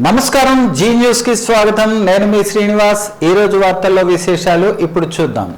నమస్కారం, G news కి స్వాగతం. నేను మీ శ్రీనివాస్. ఈ రోజు వార్తల్లో విశేషాలు ఇప్పుడు చూద్దాం.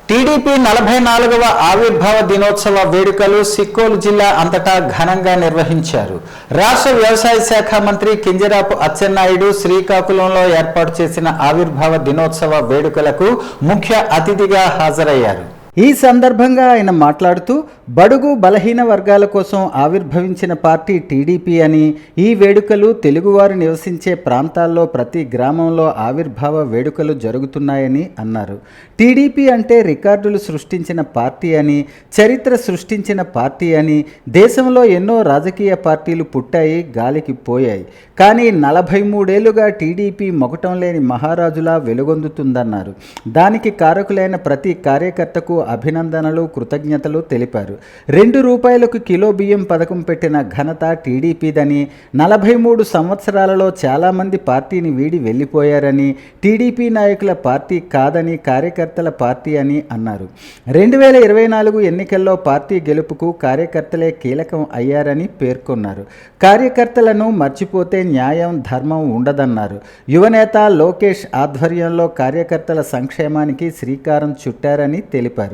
టీడీపీ 44వ ఆవిర్భావ దినోత్సవ వేడుకలు సిక్కోలు జిల్లా అంతటా ఘనంగా నిర్వహించారు. రాష్ట్ర వ్యవసాయ శాఖ మంత్రి కింజరాపు అచ్చెన్నాయుడు శ్రీకాకుళంలో ఏర్పాటు చేసిన ఆవిర్భావ దినోత్సవ వేడుకలకు ముఖ్య అతిథిగా హాజరయ్యారు. ఈ సందర్భంగా ఆయన మాట్లాడుతూ బడుగు బలహీన వర్గాల కోసం ఆవిర్భవించిన పార్టీ టీడీపీ అని, ఈ వేడుకలు తెలుగువారు నివసించే ప్రాంతాల్లో ప్రతి గ్రామంలో ఆవిర్భావ వేడుకలు జరుగుతున్నాయని అన్నారు. టీడీపీ అంటే రికార్డులు సృష్టించిన పార్టీ అని, చరిత్ర సృష్టించిన పార్టీ అని, దేశంలో ఎన్నో రాజకీయ పార్టీలు పుట్టాయి, గాలికి పోయాయి, కానీ 43 ఏళ్లుగా టీడీపీ మొగటం లేని మహారాజులా వెలుగొందుతుందన్నారు. దానికి కారకులైన ప్రతి కార్యకర్తకు అభినందనలు, కృతజ్ఞతలు తెలిపారు. 2 రూపాయలకు కిలో బియ్యం పథకం పెట్టిన ఘనత టీడీపీదని, 43 సంవత్సరాలలో చాలామంది పార్టీని వీడి వెళ్ళిపోయారని, టీడీపీ నాయకుల పార్టీ కాదని, కార్యకర్తల పార్టీ అని అన్నారు. 2024 ఎన్నికల్లో పార్టీ గెలుపుకు కార్యకర్తలే కీలకం అయ్యారని పేర్కొన్నారు. కార్యకర్తలను మర్చిపోతే న్యాయం, ధర్మం ఉండదన్నారు. యువనేత లోకేష్ ఆధ్వర్యంలో కార్యకర్తల సంక్షేమానికి శ్రీకారం చుట్టారని తెలిపారు.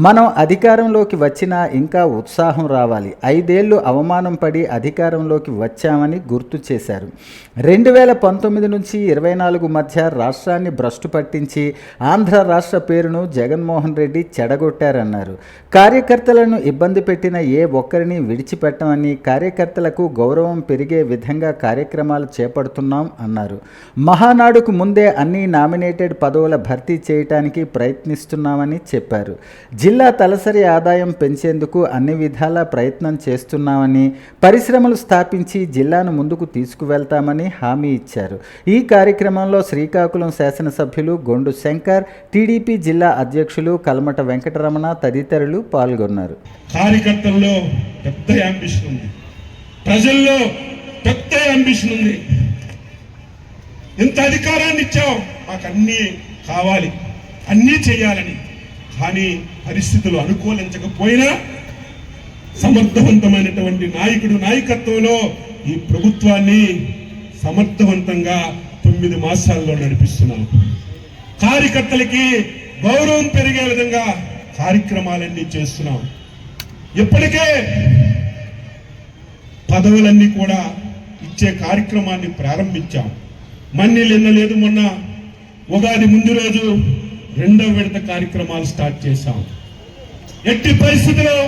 మనం అధికారంలోకి వచ్చినా ఇంకా ఉత్సాహం రావాలి. 5 ఏళ్లు అవమానం పడి అధికారంలోకి వచ్చామని గుర్తు చేశారు. 2019 నుంచి 24 మధ్య రాష్ట్రాన్ని భ్రష్టు పట్టించి ఆంధ్ర రాష్ట్ర పేరును జగన్మోహన్ రెడ్డి చెడగొట్టారన్నారు. కార్యకర్తలను ఇబ్బంది పెట్టిన ఏ ఒక్కరిని విడిచిపెట్టమని, కార్యకర్తలకు గౌరవం పెరిగే విధంగా కార్యక్రమాలు చేపడుతున్నాం అన్నారు. మహానాడుకు ముందే అన్ని నామినేటెడ్ పదవుల భర్తీ చేయడానికి ప్రయత్నిస్తున్నామని చెప్పారు. జిల్లా తలసరి ఆదాయం పెంచేందుకు అన్ని విధాలా ప్రయత్నం చేస్తున్నామని, పరిశ్రమలు స్థాపించి జిల్లాను ముందుకు తీసుకువెళ్తామని హామీ ఇచ్చారు. ఈ కార్యక్రమంలో శ్రీకాకుళం శాసనసభ్యులు గొండు శంకర్, టీడీపీ జిల్లా అధ్యక్షులు కల్మట వెంకటరమణ తదితరులు పాల్గొన్నారు. కార్యకర్తల్లో పెద్ద యాంబిషన్ ఉంది, ప్రజల్లో పెద్ద యాంబిషన్ ఉంది. ఇంత అధికారాన్ని ఇచ్చావు, మాకు అన్నీ కావాలి, అన్నీ చేయాలని. కానీ పరిస్థితులు అనుకూలించకపోయినా సమర్థవంతమైనటువంటి నాయకత్వంలో ఈ ప్రభుత్వాన్ని సమర్థవంతంగా 9 మాసాల్లో నడిపిస్తున్నాం. కార్యకర్తలకి గౌరవం పెరిగే విధంగా కార్యక్రమాలన్నీ చేస్తున్నాం. ఇప్పటికే పదవులన్నీ కూడా ఇచ్చే కార్యక్రమాన్ని ప్రారంభించాం. మన్నీళ్ళు ఎన్నలేదు, మొన్న ఉగాది ముందు రోజు 2వ విడత కార్యక్రమాలు స్టార్ట్ చేశాం. ఎట్టి పరిస్థితుల్లో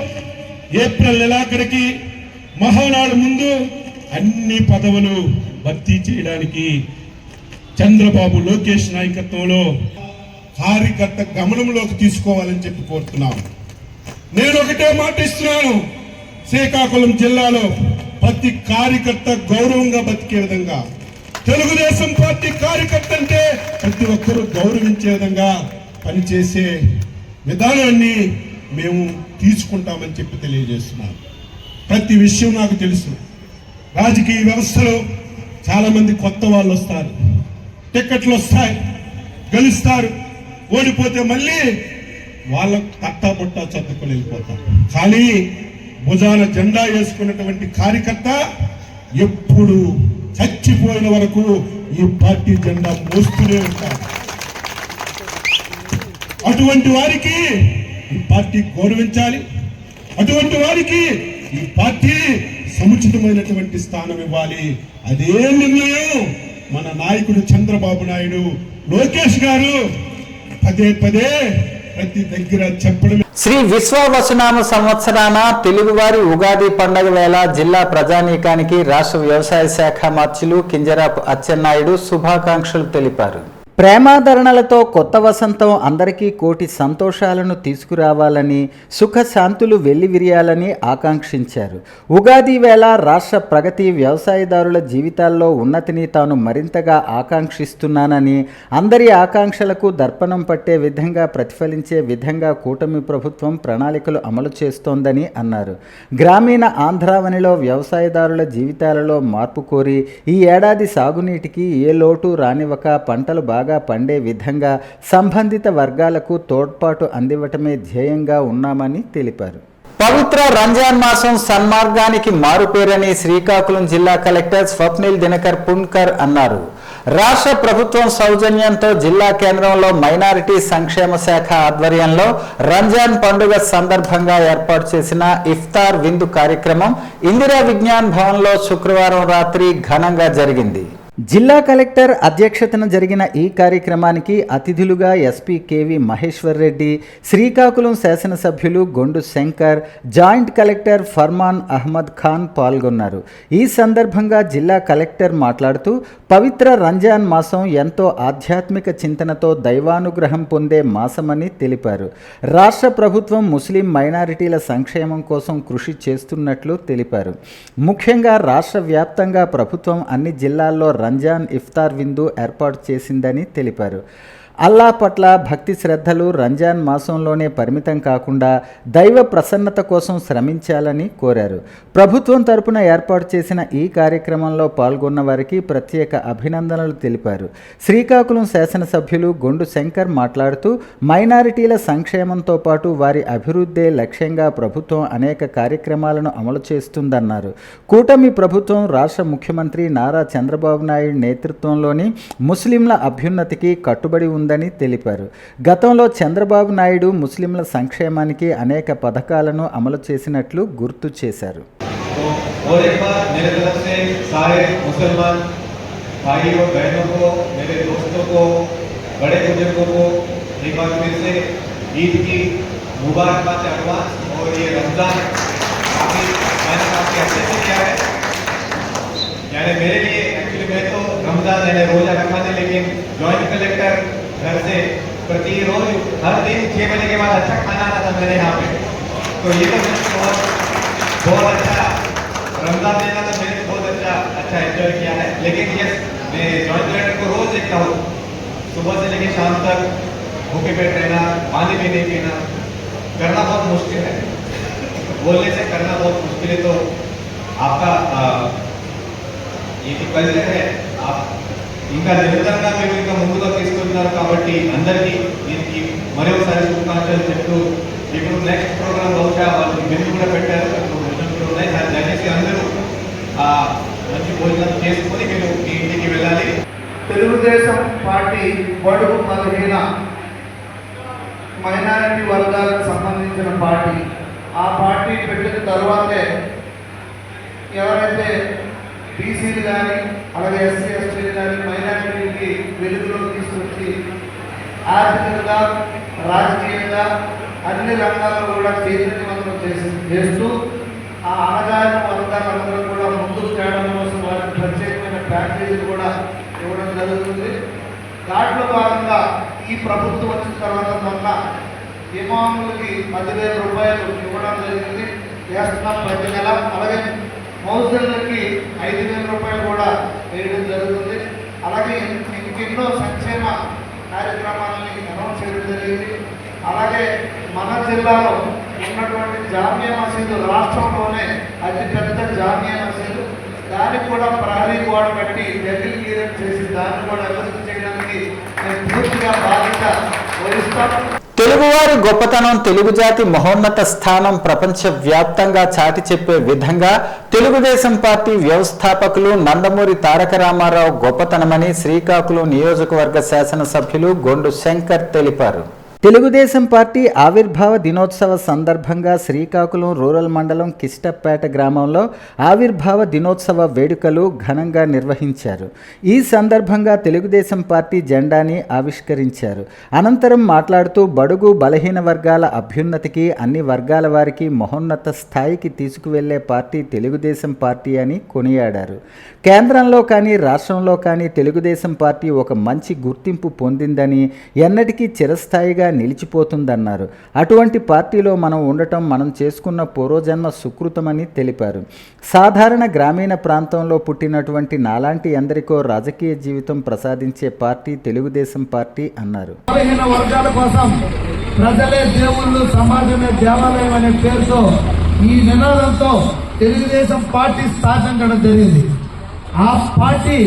ఏప్రిల్ నెలాఖరికి మహానాడు ముందు అన్ని పదవులు భర్తీ చేయడానికి చంద్రబాబు లోకేష్ నాయకత్వంలో కార్యకర్త గమనంలోకి తీసుకోవాలని చెప్పి కోరుతున్నాం. నేను ఒకటే మాట ఇస్తున్నాను, శ్రీకాకుళం జిల్లాలో ప్రతి కార్యకర్త గౌరవంగా బతికే విధంగా, తెలుగుదేశం పార్టీ కార్యకర్త అంటే ప్రతి ఒక్కరూ గౌరవించే విధంగా పనిచేసే విధానాన్ని మేము తీసుకుంటామని చెప్పి తెలియజేస్తున్నాను. ప్రతి విషయం నాకు తెలుసు. రాజకీయ వ్యవస్థలో చాలా మంది కొత్త వాళ్ళు వస్తారు, టిక్కెట్లు వస్తాయి, గెలుస్తారు, ఓడిపోతే మళ్ళీ వాళ్ళ తట్టాబుట్టా చదువుకొని వెళ్ళిపోతారు. కానీ భుజాన జెండా వేసుకున్నటువంటి కార్యకర్త ఎప్పుడు చచ్చిపోయిన వరకు ఈ పార్టీ జెండా మోస్తూనే ఉంటారు. అటువంటి వారికి ఈ పార్టీ గౌరవించాలి, అటువంటి వారికి ఈ పార్టీ సముచితమైనటువంటి స్థానం ఇవ్వాలి. అదే నిర్ణయం మన నాయకుడు చంద్రబాబు నాయుడు, లోకేష్ గారు పదే ప్రతి దగ్గర చెప్పడం. శ్రీ విశ్వావసునామ సంవత్సరాన తెలుగువారి ఉగాది పండుగ వేళ జిల్లా ప్రజానీకానికి రాష్ట్ర వ్యవసాయ శాఖ మంత్రులు కింజరాపు అచ్చెన్నాయుడు శుభాకాంక్షలు తెలిపారు. ప్రేమాదరణలతో కొత్త వసంతం అందరికీ కోటి సంతోషాలను తీసుకురావాలని, సుఖశాంతులు వెల్లివిరియాలని ఆకాంక్షించారు. ఉగాది వేళ రాష్ట్ర ప్రగతి, వ్యవసాయదారుల జీవితాల్లో ఉన్నతిని తాను మరింతగా ఆకాంక్షిస్తున్నానని, అందరి ఆకాంక్షలకు దర్పణం పట్టే విధంగా, ప్రతిఫలించే విధంగా కూటమి ప్రభుత్వం ప్రణాళికలు అమలు చేస్తోందని అన్నారు. గ్రామీణ ఆంధ్రావనిలో వ్యవసాయదారుల జీవితాలలో మార్పు కోరి ఈ ఏడాది సాగునీటికి ఏ లోటు రానివ్వక పంటలు బాగా పండే విధంగా సంబంధిత వర్గాలకు తోడ్పాటు అందివ్వటమే ధ్యేయంగా ఉన్నామని తెలిపారు. పవిత్ర రంజాన్ మాసం సన్మార్గానికి మారుపేరని శ్రీకాకుళం జిల్లా కలెక్టర్ స్వప్నిల్ దినకర్ పున్కర్ అన్నారు. రాష్ట్ర ప్రభుత్వం సౌజన్యంతో జిల్లా కేంద్రంలో మైనారిటీ సంక్షేమ శాఖ ఆధ్వర్యంలో రంజాన్ పండుగ సందర్భంగా ఏర్పాటు చేసిన ఇఫ్తార్ విందు కార్యక్రమం ఇందిరా విజ్ఞాన్ భవన్లో శుక్రవారం రాత్రి ఘనంగా జరిగింది. జిల్లా కలెక్టర్ అధ్యక్షతన జరిగిన ఈ కార్యక్రమానికి అతిథులుగా ఎస్పీ కేవి మహేశ్వర్ రెడ్డి, శ్రీకాకుళం శాసనసభ్యులు గొండు శంకర్, జాయింట్ కలెక్టర్ ఫర్మాన్ అహ్మద్ ఖాన్ పాల్గొన్నారు. ఈ సందర్భంగా జిల్లా కలెక్టర్ మాట్లాడుతూ పవిత్ర రంజాన్ మాసం ఎంతో ఆధ్యాత్మిక చింతనతో దైవానుగ్రహం పొందే మాసమని తెలిపారు. రాష్ట్ర ప్రభుత్వం ముస్లిం మైనారిటీల సంక్షేమం కోసం కృషి చేస్తున్నట్లు తెలిపారు. ముఖ్యంగా రాష్ట్ర వ్యాప్తంగా ప్రభుత్వం అన్ని జిల్లాల్లో రంజాన్ ఇఫ్తార్ విందు ఏర్పాటు చేసిందని తెలిపారు. అల్లా పట్ల భక్తి శ్రద్ధలు రంజాన్ మాసంలోనే పరిమితం కాకుండా దైవ ప్రసన్నత కోసం శ్రమించాలని కోరారు. ప్రభుత్వం తరపున ఏర్పాటు చేసిన ఈ కార్యక్రమంలో పాల్గొన్న వారికి ప్రత్యేక అభినందనలు తెలిపారు. శ్రీకాకుళం శాసనసభ్యులు గొండు శంకర్ మాట్లాడుతూ మైనారిటీల సంక్షేమంతో పాటు వారి అభివృద్ధే లక్ష్యంగా ప్రభుత్వం అనేక కార్యక్రమాలను అమలు చేస్తుందన్నారు. కూటమి ప్రభుత్వం రాష్ట్ర ముఖ్యమంత్రి నారా చంద్రబాబు నాయుడు నేతృత్వంలోని ముస్లింల అభ్యున్నతికి కట్టుబడి ఉందని తెలిపారు. గతంలో చంద్రబాబు నాయుడు ముస్లింల సంక్షేమానికి అనేక పథకాలను అమలు చేసినట్లు గుర్తు చేశారు. यानी मेरे लिए एक्चुअली मैं तो रमजान यानी रोजा रखा था, लेकिन जॉइंट कलेक्टर घर से प्रतिरोज हर दिन 6 बजे के बाद अच्छा खाना आता था मेरे यहाँ पे, तो ये तो बहुत अच्छा रमजान महीना तो मैंने बहुत अच्छा एंजॉय किया है. लेकिन ये मैं जॉइंट कलेक्टर को रोज देखता हूँ, सुबह से लेकर शाम तक भूखे पेट रहना, पानी भी नहीं पीना, करना बहुत मुश्किल है. बोलने से करना बहुत मुश्किल है. तो आपका ఇది కల్చర్ है आप ఇంకా నిరంతరంగా మేము ఇంకా ముందుగా తీసుకుంటున్నారు కాబట్టి అందరికీ దీనికి మరొకసారి శుభాకాంక్షలు చెప్తూ ఇప్పుడు నెక్స్ట్ ప్రోగ్రామ్ బహుశా వాళ్ళు బిల్లు కూడా పెట్టారు, కూడా ఉన్నాయి. దయచేసి అందరూ మంచి భోజనం చేసుకొని మీరు మీ ఇంటికి వెళ్ళాలి. తెలుగుదేశం పార్టీ బడుగు బలహీన మైనారిటీ వర్గాలకు సంబంధించిన పార్టీ. ఆ పార్టీ పెట్టిన తర్వాతే ఎవరైతే బీసీలు కానీ అలాగే ఎస్సీ ఎస్టీలు కానీ మైనారిటీకి వెలుగులోకి తీసుకొచ్చి ఆర్థికంగా రాజకీయంగా అన్ని రంగాల్లో కూడా చైతన్యవంతం చేస్తూ ఆ అణగారిన వర్గాలందరూ కూడా ముందుకు తేవడం కోసం వారికి ప్రత్యేకమైన ప్యాకేజీలు కూడా ఇవ్వడం జరుగుతుంది. దాంట్లో భాగంగా ఈ ప్రభుత్వం వచ్చిన తర్వాత మొన్న ఇమాములకి 10,000 రూపాయలు ఇవ్వడం జరిగింది, వేస్తున్నాం ప్రతి నెల. అలాగే మౌజులకి 5,000 రూపాయలు కూడా వేయడం జరుగుతుంది. అలాగే ఇంకెన్నో సంక్షేమ కార్యక్రమాలని అనౌన్స్ చేయడం జరిగింది. అలాగే మన జిల్లాలో ఉన్నటువంటి జామియా మసీదు రాష్ట్రంలోనే అతిపెద్ద జామియా మసీదు, దానికి కూడా ప్రహరీ గోడ కట్టి డెబిల్ క్లియర్ చేసి దాన్ని కూడా అభివృద్ధి చేయడానికి నేను పూర్తిగా బాధ్యత వహిస్తాను. తెలుగువారి గొప్పతనం, తెలుగు జాతి మహోన్నత స్థానం ప్రపంచ వ్యాప్తంగా చాటి చెప్పే విధంగా తెలుగుదేశం పార్టీ వ్యవస్థాపకులు నందమూరి తారక రామారావు గొప్పతనమని శ్రీకాకుళం నియోజకవర్గ శాసనసభ్యులు గొండు శంకర్ తెలిపారు. తెలుగుదేశం పార్టీ ఆవిర్భావ దినోత్సవ సందర్భంగా శ్రీకాకుళం రూరల్ మండలం కిష్టపేట గ్రామంలో ఆవిర్భావ దినోత్సవ వేడుకలు ఘనంగా నిర్వహించారు. ఈ సందర్భంగా తెలుగుదేశం పార్టీ జెండాని ఆవిష్కరించారు. అనంతరం మాట్లాడుతూ బడుగు బలహీన వర్గాల అభ్యున్నతికి అన్ని వర్గాల వారికి మహోన్నత స్థాయికి తీసుకువెళ్లే పార్టీ తెలుగుదేశం పార్టీ అని కొనియాడారు. కేంద్రంలో కానీ రాష్ట్రంలో కానీ తెలుగుదేశం పార్టీ ఒక మంచి గుర్తింపు పొందిందని, ఎన్నటికీ చిరస్థాయిగా నిలిచిపోతుందన్నారు. అటువంటి పార్టీలో మనం ఉండటం మనం చేసుకున్న పూర్వజన్మ సుకృతమని తెలిపారు. సాధారణ గ్రామీణ ప్రాంతంలో పుట్టినటువంటి నాలాంటి ఎందరికో రాజకీయ జీవితం ప్రసాదించే పార్టీ తెలుగుదేశం పార్టీ అన్నారు. ప్రజలే దేవుళ్ళు, సమాజమే దేవాలయం అనే పేరుతో ఈ నినాదంతో తెలుగుదేశం పార్టీ స్థాపించడం జరిగింది. ఆ పార్టీ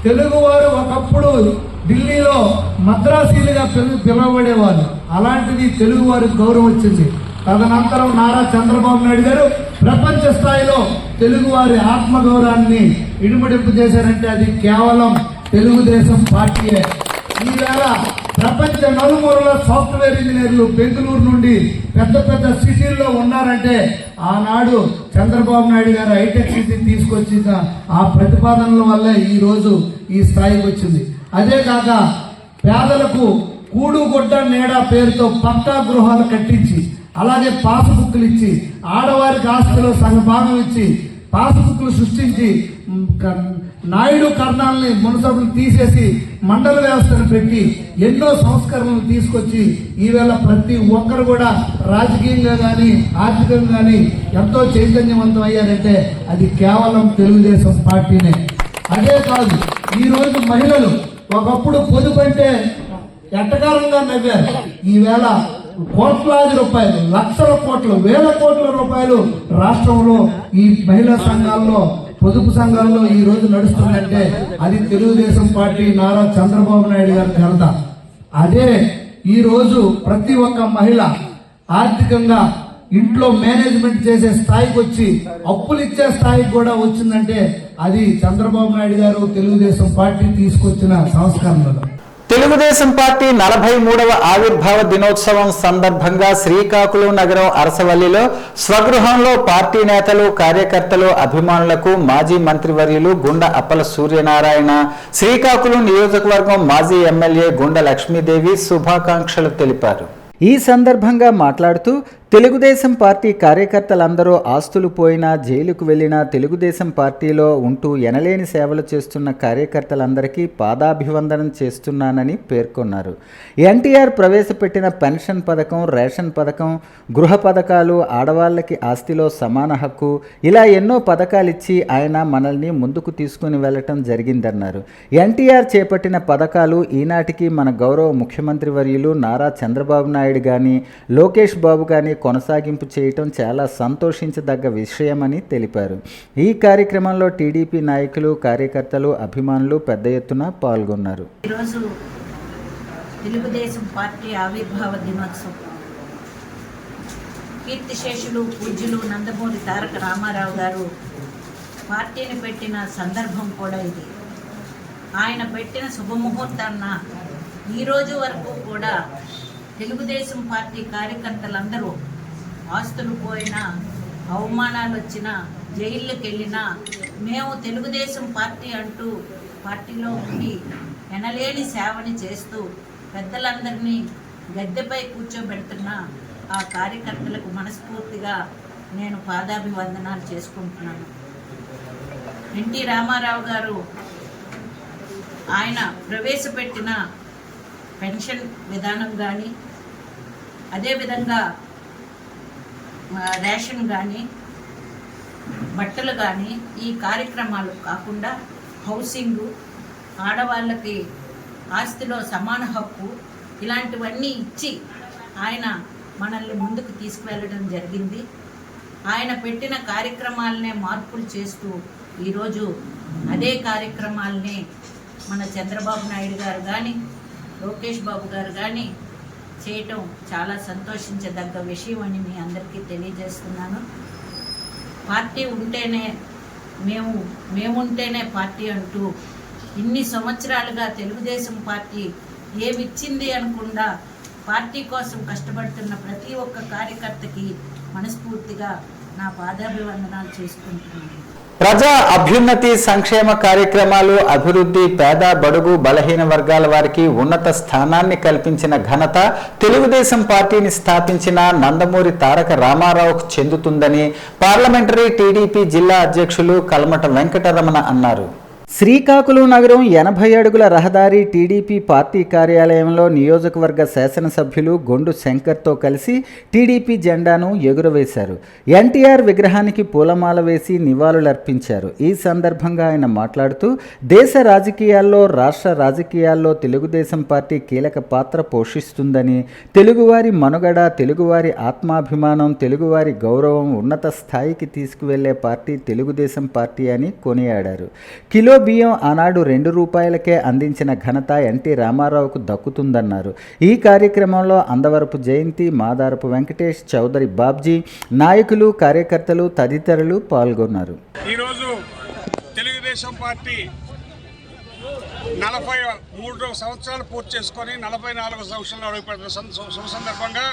తెలుగువారు ఒకప్పుడు ఢిల్లీలో మద్రాసీలుగా పిలువబడేవారు. అలాంటిది తెలుగు వారికి గౌరవం వచ్చింది. తదనంతరం నారా చంద్రబాబు నాయుడు గారు ప్రపంచ స్థాయిలో తెలుగువారి ఆత్మగౌరవాన్ని ఇనుమడింపు చేశారంటే అది కేవలం తెలుగుదేశం పార్టీయే. ఈవేళ ప్రపంచ నలుమూలల సాఫ్ట్వేర్ ఇంజనీర్లు బెంగళూరు నుండి పెద్ద పెద్ద సిటీల్లో ఉన్నారంటే ఆనాడు చంద్రబాబు నాయుడు గారు హైటెక్ సిటీ తీసుకొచ్చిన ఆ ప్రతిపాదనల వల్లే ఈరోజు ఈ స్థాయికి వచ్చింది. అదే కాక పేదలకు కూడుగుడ్డ నీడ పేరుతో పక్కా గృహాలు కట్టించి, అలాగే పాస్బుక్లు ఇచ్చి, ఆడవారికి ఆస్తిలో సగభాగం ఇచ్చి, పాస్బుక్లు సృష్టించి, నాయుడు కర్ణాలని మున్సబులు తీసేసి మండల వ్యవస్థను పెట్టి ఎన్నో సంస్కరణలు తీసుకొచ్చి ఈవేళ ప్రతి ఒక్కరు కూడా రాజకీయంగా కానీ ఆర్థికంగా కానీ ఎంతో చైతన్యవంతం అయ్యారంటే అది కేవలం తెలుగుదేశం పార్టీనే. అదే కాదు, ఈరోజు మహిళలు ఒకప్పుడు పొదుపు అంటే ఎట్టకారంగా నవ్వారు. ఈవేళ కోట్లాది రూపాయలు, లక్షల కోట్లు, వేల కోట్ల రూపాయలు రాష్ట్రంలో ఈ మహిళా సంఘాల్లో, పొదుపు సంఘాల్లో ఈ రోజు నడుస్తుందంటే అది తెలుగుదేశం పార్టీ నారా చంద్రబాబు నాయుడు గారి ఘనత. అదే ఈ రోజు ప్రతి ఒక్క మహిళ ఆర్థికంగా ఇంట్లో మేనేజ్మెంట్ చేసే స్థాయికి వచ్చి అప్పులు ఇచ్చే స్థాయికి కూడా వచ్చిందంటే అది చంద్రబాబు నాయుడు గారు తెలుగుదేశం పార్టీ తీసుకొచ్చిన సంస్కరణలు. తెలుగుదేశం పార్టీ 43వ ఆవిర్భావ దినోత్సవం సందర్భంగా శ్రీకాకుళం నగరం అరసవల్లిలో స్వగృహంలో పార్టీ నేతలు, కార్యకర్తలు, అభిమానులకు మాజీ మంత్రివర్యులు గుండ అప్పల సూర్యనారాయణ, శ్రీకాకుళం నియోజకవర్గం మాజీ ఎమ్మెల్యే గుండ లక్ష్మీదేవి శుభాకాంక్షలు తెలిపారు. ఈ సందర్భంగా మాట్లాడుతూ తెలుగుదేశం పార్టీ కార్యకర్తలందరూ ఆస్తులు పోయినా, జైలుకు వెళ్లినా తెలుగుదేశం పార్టీలో ఉంటూ ఎనలేని సేవలు చేస్తున్న కార్యకర్తలందరికీ పాదాభివందనం చేస్తున్నానని పేర్కొన్నారు. ఎన్టీఆర్ ప్రవేశపెట్టిన పెన్షన్ పథకం, రేషన్ పథకం, గృహ పథకాలు, ఆడవాళ్లకి ఆస్తిలో సమాన హక్కు, ఇలా ఎన్నో పథకాలిచ్చి ఆయన మనల్ని ముందుకు తీసుకుని వెళ్లటం జరిగిందన్నారు. ఎన్టీఆర్ చేపట్టిన పథకాలు ఈనాటికి మన గౌరవ ముఖ్యమంత్రి వర్యులు నారా చంద్రబాబు నాయుడు కానీ, లోకేష్ బాబు కానీ కొనసాగింపు చేయటం చాలా సంతోషించదగ్గ విషయమని తెలిపారు. ఈ కార్యక్రమంలో టీడీపీ నాయకులు, కార్యకర్తలు, అభిమానులు పెద్ద ఎత్తున పాల్గొన్నారు. ఈరోజు తెలుగుదేశం పార్టీ ఆవిర్భావ దినోత్సవం. కీర్తిశేషులు పూజ్యులు నందమూరి తారక రామారావు గారు పార్టీని పెట్టిన సందర్భం కూడా ఇది. ఆయన పెట్టిన శుభముహూర్తాన్న ఈరోజు వరకు కూడా తెలుగుదేశం పార్టీ కార్యకర్తలందరూ ఆస్తులు పోయినా, అవమానాలు వచ్చినా, జైళ్ళకి వెళ్ళినా మేము తెలుగుదేశం పార్టీ అంటూ పార్టీలో ఉండి ఎనలేని సేవని చేస్తూ పెద్దలందరినీ గద్దెపై కూర్చోబెడుతున్న ఆ కార్యకర్తలకు మనస్ఫూర్తిగా నేను పాదాభివందనాలు చేసుకుంటున్నాను. ఎన్టీ రామారావు గారు ఆయన ప్రవేశపెట్టిన పెన్షన్ విధానం కానీ, అదేవిధంగా రేషన్ కానీ, బట్టలు కానీ, ఈ కార్యక్రమాలు కాకుండా హౌసింగు, ఆడవాళ్ళకి ఆస్తిలో సమాన హక్కు, ఇలాంటివన్నీ ఇచ్చి ఆయన మనల్ని ముందుకు తీసుకువెళ్ళడం జరిగింది. ఆయన పెట్టిన కార్యక్రమాలనే మార్పులు చేస్తూ ఈరోజు అదే కార్యక్రమాలనే మన చంద్రబాబు నాయుడు గారు కానీ, లోకేష్ బాబు గారు కానీ చేయటం చాలా సంతోషించదగ్గ విషయం అని మీ అందరికీ తెలియజేస్తున్నాను. పార్టీ ఉంటేనే మేముంటేనే పార్టీ అంటూ ఇన్ని సంవత్సరాలుగా తెలుగుదేశం పార్టీ ఏమిచ్చింది అనకుండా పార్టీ కోసం కష్టపడుతున్న ప్రతి ఒక్క కార్యకర్తకి మనస్ఫూర్తిగా నా పాదాభివందనాలు చేసుకుంటున్నాను. ప్రజా అభ్యున్నతి, సంక్షేమ కార్యక్రమాలు, అభివృద్ధి, పేద, బడుగు, బలహీన వర్గాల వారికి ఉన్నత స్థానాన్ని కల్పించిన ఘనత తెలుగుదేశం పార్టీని స్థాపించిన నందమూరి తారక రామారావుకు చెందుతుందని పార్లమెంటరీ టీడీపీ జిల్లా అధ్యక్షులు కల్మట వెంకటరమణ అన్నారు. శ్రీకాకుళం నగరం 80 అడుగుల రహదారి టీడీపీ పార్టీ కార్యాలయంలో నియోజకవర్గ శాసనసభ్యులు గొండు శంకర్తో కలిసి టీడీపీ జెండాను ఎగురవేశారు. ఎన్టీఆర్ విగ్రహానికి పూలమాల వేసి నివాళులర్పించారు. ఈ సందర్భంగా ఆయన మాట్లాడుతూ దేశ రాజకీయాల్లో, రాష్ట్ర రాజకీయాల్లో తెలుగుదేశం పార్టీ కీలక పాత్ర పోషిస్తుందని, తెలుగువారి మనుగడ, తెలుగువారి ఆత్మాభిమానం, తెలుగువారి గౌరవం ఉన్నత స్థాయికి తీసుకువెళ్లే పార్టీ తెలుగుదేశం పార్టీ అని కొనియాడారు. కిలో బియ్యం ఆనాడు 2 రూపాయలకే అందించిన ఘనత ఎన్టీ రామారావుకు దక్కుతుందన్నారు. ఈ కార్యక్రమంలో అందవరపు జయంతి, మాదారపు వెంకటేష్, చౌదరి బాబ్జీ, నాయకులు, కార్యకర్తలు తదితరులు పాల్గొన్నారు. ఈరోజు తెలుగుదేశం పార్టీ 43 సంవత్సరాలు పూర్తి చేసుకొని 44 సంవత్సరాలు అడుగుపెడుతున్న శుభ సందర్భంగా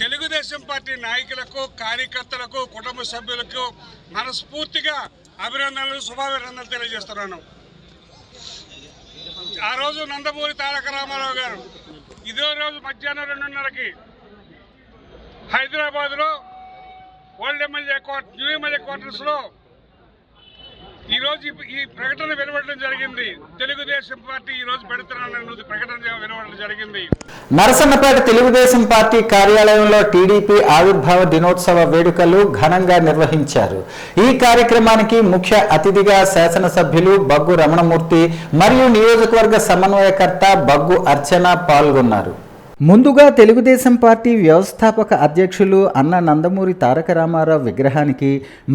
తెలుగుదేశం పార్టీ నాయకులకు, కార్యకర్తలకు, కుటుంబ సభ్యులకు మనస్ఫూర్తిగా అభినందనలు, శుభాభినందనలు తెలియజేస్తున్నాను. ఆ రోజు నందమూరి తారక రామారావు గారు ఇదే రోజు మధ్యాహ్నం 2:30కి హైదరాబాద్లో ఓల్డ్ ఎమ్మెల్యే న్యూ ఎమ్మెల్యే క్వార్టర్స్లో ఈరోజు ఈ ప్రకటన వెలువడడం జరిగింది. తెలుగుదేశం పార్టీ ఈరోజు పెడుతున్న ప్రకటన వెలువడడం జరిగింది. నరసన్నపేట తెలుగుదేశం పార్టీ కార్యాలయంలో టీడీపీ ఆవిర్భావ దినోత్సవ వేడుకలు ఘనంగా నిర్వహించారు. ఈ కార్యక్రమానికి ముఖ్య అతిథిగా శాసనసభ్యులు బగ్గు రమణమూర్తి మరియు నియోజకవర్గ సమన్వయకర్త బగ్గు అర్చన పాల్గొన్నారు. ముందుగా తెలుగుదేశం పార్టీ వ్యవస్థాపక అధ్యక్షులు అన్న నందమూరి తారక రామారావు విగ్రహానికి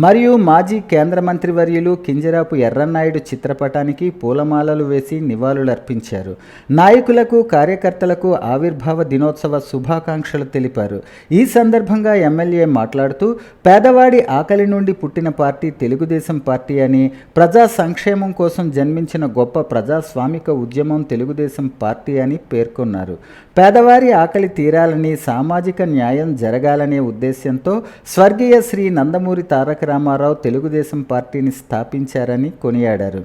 మరియు మాజీ కేంద్ర మంత్రివర్యులు కింజరాపు ఎర్రన్నాయుడు చిత్రపటానికి పూలమాలలు వేసి నివాళులర్పించారు. నాయకులకు, కార్యకర్తలకు ఆవిర్భావ దినోత్సవ శుభాకాంక్షలు తెలిపారు. ఈ సందర్భంగా ఎమ్మెల్యే మాట్లాడుతూ పేదవాడి ఆకలి నుండి పుట్టిన పార్టీ తెలుగుదేశం పార్టీ అని, ప్రజా సంక్షేమం కోసం జన్మించిన గొప్ప ప్రజాస్వామిక ఉద్యమం తెలుగుదేశం పార్టీ అని పేర్కొన్నారు. పేదవారి ఆకలి తీరాలని, సామాజిక న్యాయం జరగాలనే ఉద్దేశ్యంతో స్వర్గీయ శ్రీ నందమూరి తారక రామారావు తెలుగుదేశం పార్టీని స్థాపించారని కొనియాడారు.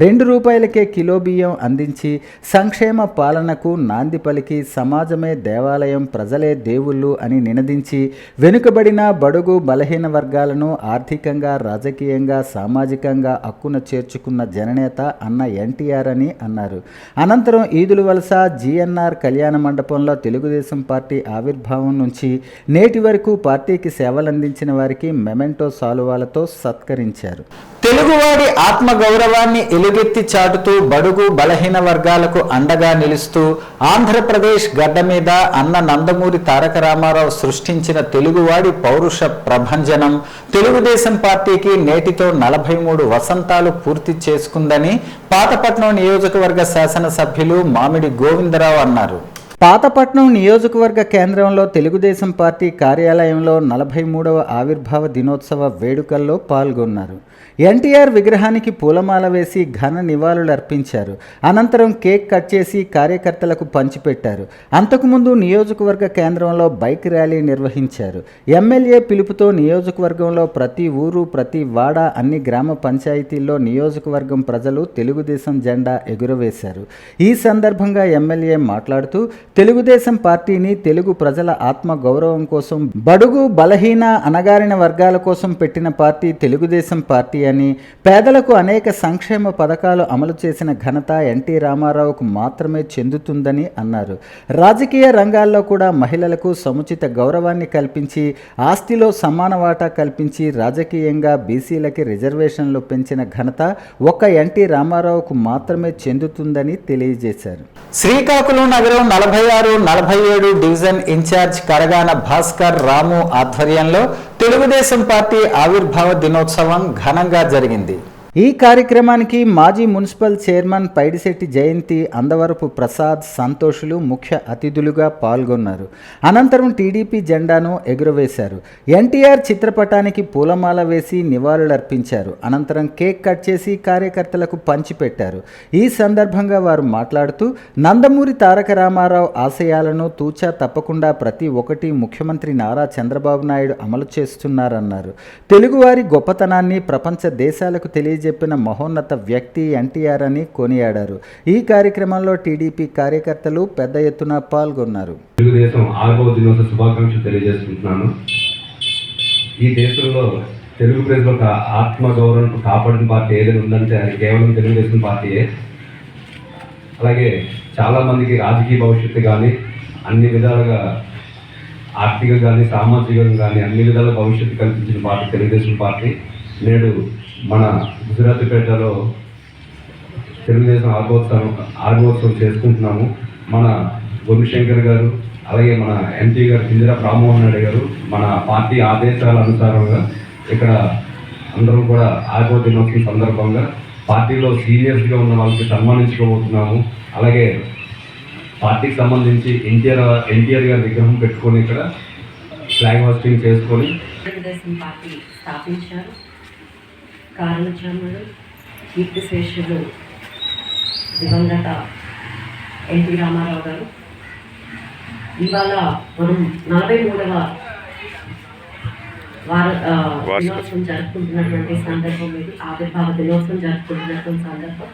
2 రూపాయలకే కిలో బియ్యం అందించి సంక్షేమ పాలనకు నాంది పలికి సమాజమే దేవాలయం, ప్రజలే దేవుళ్ళు అని నినదించి వెనుకబడిన బడుగు బలహీన వర్గాలను ఆర్థికంగా, రాజకీయంగా, సామాజికంగా హక్కున చేర్చుకున్న జననేత అన్న ఎన్టీఆర్ అని అన్నారు. అనంతరం ఈదుల వలస జీఎన్ఆర్ కళ్యాణ మండపంలో తెలుగుదేశం పార్టీ ఆవిర్భావం నుంచి నేటి వరకు పార్టీకి సేవలందించిన వారికి మెమెంటో సాలువాలతో సత్కరించారు. తెలుగువాడి ఆత్మగౌరవాన్ని ఎలుగెత్తి చాటుతూ బడుగు బలహీన వర్గాలకు అండగా నిలుస్తూ ఆంధ్రప్రదేశ్ గడ్డ మీద అన్న నందమూరి తారక రామారావు సృష్టించిన తెలుగువాడి పౌరుష ప్రభంజనం తెలుగుదేశం పార్టీకి నేటితో 43 వసంతాలు పూర్తి చేసుకుందని పాతపట్నం నియోజకవర్గ శాసనసభ్యులు మామిడి గోవిందరావు అన్నారు. పాతపట్నం నియోజకవర్గ కేంద్రంలో తెలుగుదేశం పార్టీ కార్యాలయంలో 43వ ఆవిర్భావ దినోత్సవ వేడుకల్లో పాల్గొన్నారు. ఎన్టీఆర్ విగ్రహానికి పూలమాల వేసి ఘన నివాళులర్పించారు. అనంతరం కేక్ కట్ చేసి కార్యకర్తలకు పంచిపెట్టారు. అంతకుముందు నియోజకవర్గ కేంద్రంలో బైక్ ర్యాలీ నిర్వహించారు. ఎమ్మెల్యే పిలుపుతో నియోజకవర్గంలో ప్రతి ఊరు, ప్రతి వాడ, అన్ని గ్రామ పంచాయతీల్లో నియోజకవర్గం ప్రజలు తెలుగుదేశం జెండా ఎగురవేశారు. ఈ సందర్భంగా ఎమ్మెల్యే మాట్లాడుతూ తెలుగుదేశం పార్టీని తెలుగు ప్రజల ఆత్మ గౌరవం కోసం, బడుగు బలహీన అణగారిన వర్గాల కోసం పెట్టిన పార్టీ తెలుగుదేశం పార్టీ అని, పేదలకు అనేక సంక్షేమ పథకాలు అమలు చేసిన ఘనత ఎన్టీ రామారావుకు మాత్రమే చెందుతుందని అన్నారు. రాజకీయ రంగాల్లో కూడా మహిళలకు సముచిత గౌరవాన్ని కల్పించి, ఆస్తిలో సమాన వాటా కల్పించి, రాజకీయంగా బీసీలకి రిజర్వేషన్లు పెంచిన ఘనత ఒక్క ఎన్టీ రామారావుకు మాత్రమే చెందుతుందని తెలియజేశారు. శ్రీకాకుళం నగరం 46, 47 డివిజన్ ఇన్ఛార్జ్ కరగాన భాస్కర్ రాము ఆధ్వర్యంలో తెలుగుదేశం పార్టీ ఆవిర్భావ దినోత్సవం ఘనంగా జరిగింది. ఈ కార్యక్రమానికి మాజీ మున్సిపల్ చైర్మన్ పైడిశెట్టి జయంతి, అందవరపు ప్రసాద్, సంతోషులు ముఖ్య అతిథులుగా పాల్గొన్నారు. అనంతరం టీడీపీ జెండాను ఎగురవేశారు. ఎన్టీఆర్ చిత్రపటానికి పూలమాల వేసి నివాళులర్పించారు. అనంతరం కేక్ కట్ చేసి కార్యకర్తలకు పంచిపెట్టారు. ఈ సందర్భంగా వారు మాట్లాడుతూ నందమూరి తారక రామారావు ఆశయాలను తూచా తప్పకుండా ప్రతి ఒక్కటి ముఖ్యమంత్రి నారా చంద్రబాబు నాయుడు అమలు చేస్తున్నారన్నారు. తెలుగువారి గొప్పతనాన్ని ప్రపంచ దేశాలకు తెలియజేసిన మహోన్నత వ్యక్తి ఎన్టీఆర్ అని కొనియాడారు. ఈ కార్యక్రమంలో టీడీపీ కార్యకర్తలు పెద్ద ఎత్తున పాల్గొన్నారు. తెలుగుదేశం ఆవిర్భావ దినోత్సవ శుభాకాంక్షలు తెలియజేసుకుంటున్నాను. ఈ దేశంలో తెలుగు ప్రజలకు ఆత్మగౌరవం కాపాడిన పార్టీ ఏదైనా ఉందంటే అది కేవలం తెలుగుదేశం పార్టీయే. అలాగే చాలామందికి రాజకీయ భవిష్యత్తు కానీ, అన్ని విధాలుగా ఆర్థికంగా కానీ, సామాజికంగా కానీ అన్ని విధాల భవిష్యత్తు కల్పించిన పార్టీ తెలుగుదేశం పార్టీ. నేడు మన గుజరాత్పేటలో తెలుగుదేశం ఆవిర్భావోత్సవం చేసుకుంటున్నాము. మన గోపిశంకర్ గారు, అలాగే మన ఎంపీ గారు కింజరాపు రామ్మోహన్ రెడ్డి గారు మన పార్టీ ఆదేశాల అనుసారంగా ఇక్కడ అందరం కూడా ఆవిర్భావ దినోత్సవం సందర్భంగా పార్టీలో సీనియర్స్గా ఉన్న వాళ్ళకి సన్మానించుకోబోతున్నాము. అలాగే పార్టీకి సంబంధించి ఎన్టీఆర్ గారి విగ్రహం పెట్టుకొని ఇక్కడ ఫ్లాగ్ హోస్టింగ్ చేసుకొని తెలుగుదేశం పార్టీ స్థాపించారు. కారణజన్ముడు కీర్తిశేషులు దివంగత ఎన్టీ రామారావు గారు. ఇవాళ మనం 43వ దినోత్సవం జరుపుకుంటున్నటువంటి సందర్భం ఇది. ఆవిర్భావ దినోత్సవం జరుపుకుంటున్నటువంటి సందర్భం.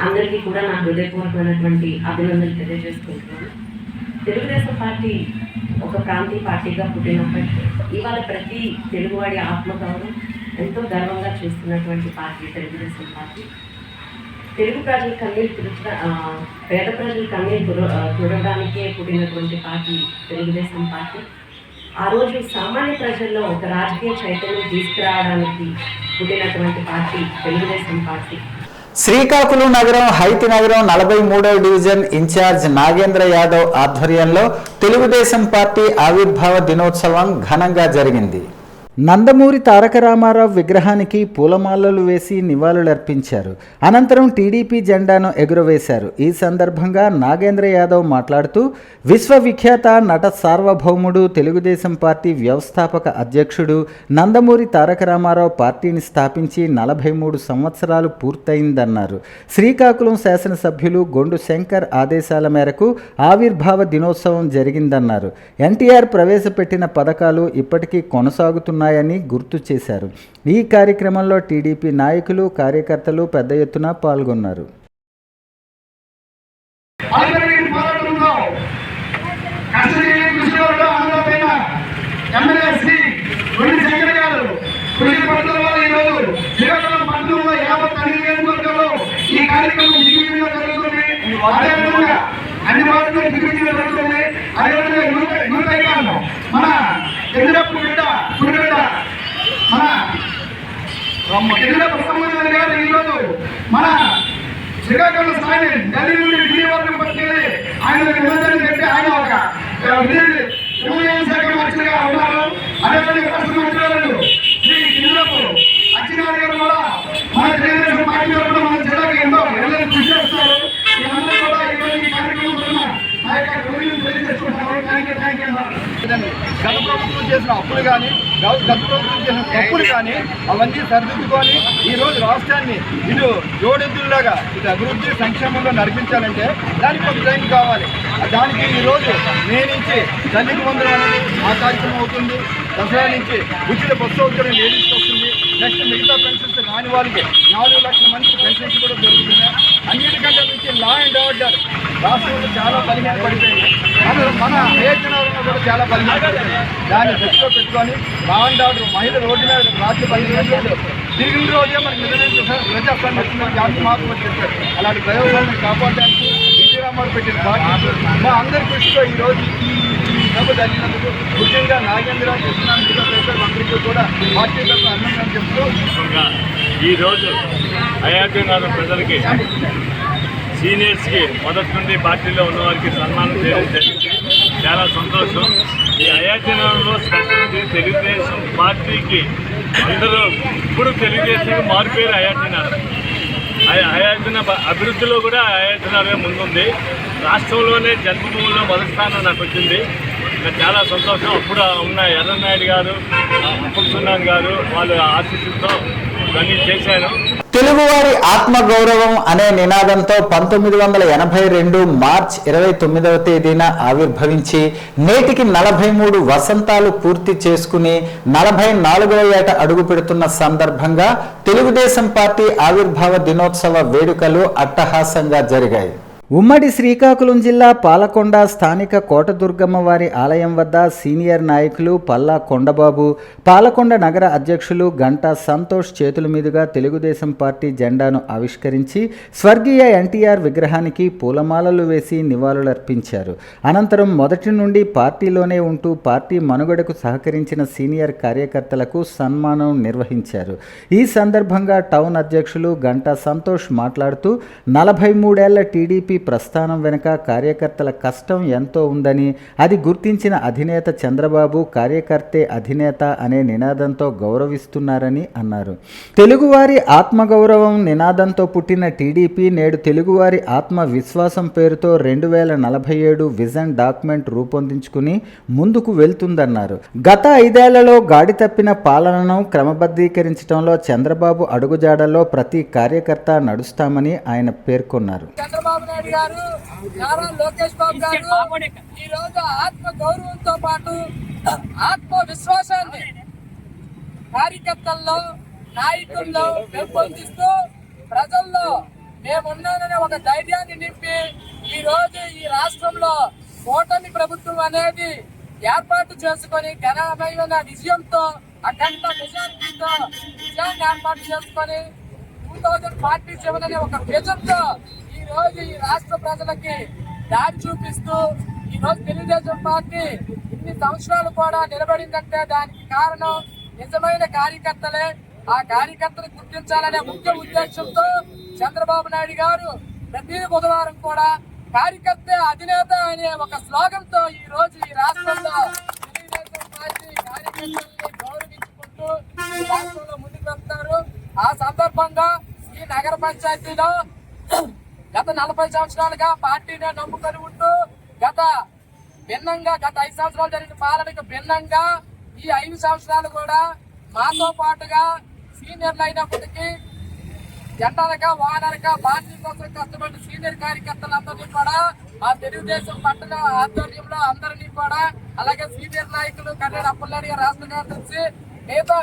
అందరికీ కూడా నా హృదయపూర్వకమైనటువంటి అభినందనలు తెలియజేసుకుంటున్నాను. తెలుగుదేశం పార్టీ ఒక ప్రాంతీయ పార్టీగా పుట్టినప్పటికీ ఇవాళ ప్రతి తెలుగువాడి ఆత్మగౌరవం ఎంతో గర్వంగా చూస్తున్నటువంటి పార్టీ తెలుగుదేశం పార్టీ. తెలుగు ప్రజల కన్నీరు పేద ప్రజల కన్నీరు చూడడానికే పుట్టినటువంటి పార్టీ తెలుగుదేశం పార్టీ. ఆ రోజు సామాన్య ప్రజల్లో ఒక రాజకీయ చైతన్యం తీసుకురావడానికి పుట్టినటువంటి పార్టీ తెలుగుదేశం పార్టీ. శ్రీకాకుళం నగరం హైతి నగరం 43వ డివిజన్ ఇన్ఛార్జ్ నాగేంద్ర యాదవ్ ఆధ్వర్యంలో తెలుగుదేశం పార్టీ ఆవిర్భావ దినోత్సవం ఘనంగా జరిగింది. నందమూరి తారక రామారావు విగ్రహానికి పూలమాలలు వేసి నివాళులర్పించారు. అనంతరం టీడీపీ జెండాను ఎగురవేశారు. ఈ సందర్భంగా నాగేంద్ర యాదవ్ మాట్లాడుతూ విశ్వవిఖ్యాత నట సార్వభౌముడు తెలుగుదేశం పార్టీ వ్యవస్థాపక అధ్యక్షుడు నందమూరి తారక రామారావు పార్టీని స్థాపించి 43 సంవత్సరాలు పూర్తయిందన్నారు. శ్రీకాకుళం శాసనసభ్యులు గొండు శంకర్ ఆదేశాల మేరకు ఆవిర్భావ దినోత్సవం జరిగిందన్నారు. ఎన్టీఆర్ ప్రవేశపెట్టిన పథకాలు ఇప్పటికీ కొనసాగుతున్నాయని గుర్తు చేశారు. ఈ కార్యక్రమంలో టీడీపీ నాయకులు కార్యకర్తలు పెద్ద ఎత్తున పాల్గొన్నారు. అన్ని వాటిలో దిగుబడి జరుగుతుంది. అదేవిధంగా యూత్ మన ఎదురప్పు బిడ్డ మన ఎదురప్పు సంబంధం గారు ఈరోజు మన శ్రీకాకుళం స్థాయి ఢిల్లీ నుండి ఢిల్లీ వరకు పట్టుకెళ్ళి ఆయన నిబంధనలు పెట్టి ఆయన ఒక శాఖ మంత్రిగా ఉన్నారు. అదేవిధంగా రాష్ట్ర మంత్రులు శ్రీ ఎదురప్పు అచ్చినాథ్ గారు కూడా మన తెలుగుదేశం పార్టీ కూడా మన జిల్లాకు ఎంతో ಎಲ್ಲರೂ కృషి చేస్తారు. అందరూ కూడా ఈరోజు ఈ కార్యక్రమం గత ప్రభుత్వం చేసిన అప్పులు కానీ గత ప్రభుత్వం చేసిన తప్పులు కానీ అవన్నీ సరిదిద్దుకొని ఈరోజు రాష్ట్రాన్ని ఇటు జోడెద్దుల్లాగా ఇటు అభివృద్ధి సంక్షేమంలో నడిపించాలంటే దానికి ఒక టైం కావాలి. దానికి ఈరోజు మే నుంచి తల్లికి వందలు అనేది ఆ కార్యక్రమం అవుతుంది. దసరా నుంచి ఉచిత బస్సు సౌకర్యం లేడీస్కి వస్తుంది. నెక్స్ట్ మిగతా పెన్షన్స్ రాని వాళ్ళకి 4 లక్షల మందికి పెన్షన్స్ కూడా దొరుకుతున్నాయి. అన్నిటికంటే నుంచి లా అండ్ ఆర్డర్ రాష్ట్రంలో చాలా బలహీన పడిపోయింది. మన ప్రయత్నాలను కూడా చాలా బలహీన పడిపోయింది. దాన్ని దృష్టిలో పెట్టుకొని లా అండ్ ఆర్డర్ మహిళ రోడ్డు మీద రాత్రి 15 రోజులు తిరిగిన రోజే మనకు ప్రజాస్వామ్యం వచ్చిందని జాతి మార్పు చేశారు. అలాంటి ప్రయోగాలను కాపాడడానికి ఎన్టీ రామారావు పెట్టిన పార్టీ మా అందరి కృషితో ఈరోజు ఈ సభ జరిగినందుకు ముఖ్యంగా నాగేంద్ర అందరికీ కూడా పార్టీ తరఫున అభినందనలు చెప్తూ ఈరోజు అయోధ్యనాథం ప్రజలకి సీనియర్స్కి మొదటి నుండి పార్టీలో ఉన్న వారికి సన్మానం చేయడం జరిగింది. చాలా సంతోషం. ఈ అయోధ్యనాథంలో స్పెషల్ తెలుగుదేశం పార్టీకి అందరూ ఇప్పుడు తెలుగుదేశం మారిపోయారు. అయోధ్యనాథ అభివృద్ధిలో కూడా అయోధ్యనాథమే ముందుంది. రాష్ట్రంలోనే జన్మభూమిలో మొదటి స్థానం నాకు వచ్చింది. చాలా సంతోషం. అప్పుడు ఉన్న ఎర్రనాయుడు గారు, అప్పలసున్నాన్ గారు వాళ్ళ ఆశీస్సులతో ఇవన్నీ చేశాను. తెలుగువారి ఆత్మగౌరవం అనే నినాదంతో 1982 మార్చి 29వ తేదీన ఆవిర్భవించి నేటికి 43 వసంతాలు పూర్తి చేసుకుని 44వ ఏట అడుగు పెడుతున్న సందర్భంగా తెలుగుదేశం పార్టీ ఆవిర్భావ దినోత్సవ వేడుకలు అట్టహాసంగా జరిగాయి. ఉమ్మడి శ్రీకాకుళం జిల్లా పాలకొండ స్థానిక కోటదుర్గమ్మ వారి ఆలయం వద్ద సీనియర్ నాయకులు పల్లా కొండబాబు, పాలకొండ నగర అధ్యక్షులు గంటా సంతోష్ చేతుల మీదుగా తెలుగుదేశం పార్టీ జెండాను ఆవిష్కరించి స్వర్గీయ ఎన్టీఆర్ విగ్రహానికి పూలమాలలు వేసి నివాళులర్పించారు. అనంతరం మొదటి నుండి పార్టీలోనే ఉంటూ పార్టీ మనుగడకు సహకరించిన సీనియర్ కార్యకర్తలకు సన్మానం నిర్వహించారు. ఈ సందర్భంగా టౌన్ అధ్యక్షులు గంటా సంతోష్ మాట్లాడుతూ 43 ఏళ్ల టీడీపీ ప్రస్థానం వెనుక కార్యకర్తల కష్టం ఎంతో ఉందని, అది గుర్తించిన అధినేత చంద్రబాబు కార్యకర్తే అధినేత అనే నినాదంతో గౌరవిస్తున్నారని అన్నారు. తెలుగువారి ఆత్మగౌరవం నినాదంతో పుట్టిన టీడీపీ నేడు తెలుగువారి ఆత్మ విశ్వాసం పేరుతో 2047 విజన్ డాక్యుమెంట్ రూపొందించుకుని ముందుకు వెళ్తుందన్నారు. గత 5 ఏళ్లలో గాడి తప్పిన పాలనను క్రమబద్ధీకరించడంలో చంద్రబాబు అడుగుజాడల్లో ప్రతి కార్యకర్త నడుస్తామని ఆయన పేర్కొన్నారు. చంద్రబాబు నాయుడు గారు, నారా లోకేష్ బాబు గారు ఈ రోజు ఆత్మ గౌరవంతో పాటు ఆత్మ విశ్వాసాన్ని కార్యకర్తల్లో, నాయకుల్లో పెంపొందిస్తూ ప్రజల్లో మేమున్నాననే ఒక ధైర్యాన్ని నింపి ఈ రోజు ఈ రాష్ట్రంలో కూటమి ప్రభుత్వం అనేది ఏర్పాటు చేసుకొని ఘనమైన విజయంతో, అఖండ మెజారిటీతో విజయాన్ని ఏర్పాటు చేసుకొని 2047 అనే ఒక విజన్తో ఈ రోజు ఈ రాష్ట్ర ప్రజలకి దారి చూపిస్తూ ఈ రోజు తెలుగుదేశం పార్టీ ఇన్ని సంవత్సరాలు కూడా నిలబడిందంటే దానికి కారణం నిజమైన కార్యకర్తలే. ఆ కార్యకర్తలు గుర్తించాలనే ముఖ్య ఉద్దేశంతో చంద్రబాబు నాయుడు గారు ప్రతి బుధవారం కూడా కార్యకర్తే అధినేత అనే ఒక స్లోగన్ తో ఈ రోజు ఈ రాష్ట్రంలో తెలుగుదేశం పార్టీ కార్యకర్తల్ని గౌరవించుకుంటూ ఈ రాష్ట్రంలో ముందుకు వెళ్తారు. ఆ సందర్భంగా ఈ నగర పంచాయతీలో గత 40 సంవత్సరాలుగా పార్టీని నమ్ముకొని ఉంటూ గత 5 సంవత్సరాలు జరిగిన పాలనకు భిన్నంగా ఈ 5 సంవత్సరాలు కూడా మాతో పాటుగా సీనియర్లు అయినప్పటికీ జెండాలక వానరక పార్టీ కోసం కష్టపడిన సీనియర్ కార్యకర్తలందరినీ కూడా మా తెలుగుదేశం పట్టణ ఆధ్వర్యంలో అందరినీ కూడా, అలాగే సీనియర్ నాయకులు కన్నడ అప్పలనాయుడు గారు రాష్ట్ర కార్యదర్శి మిగతా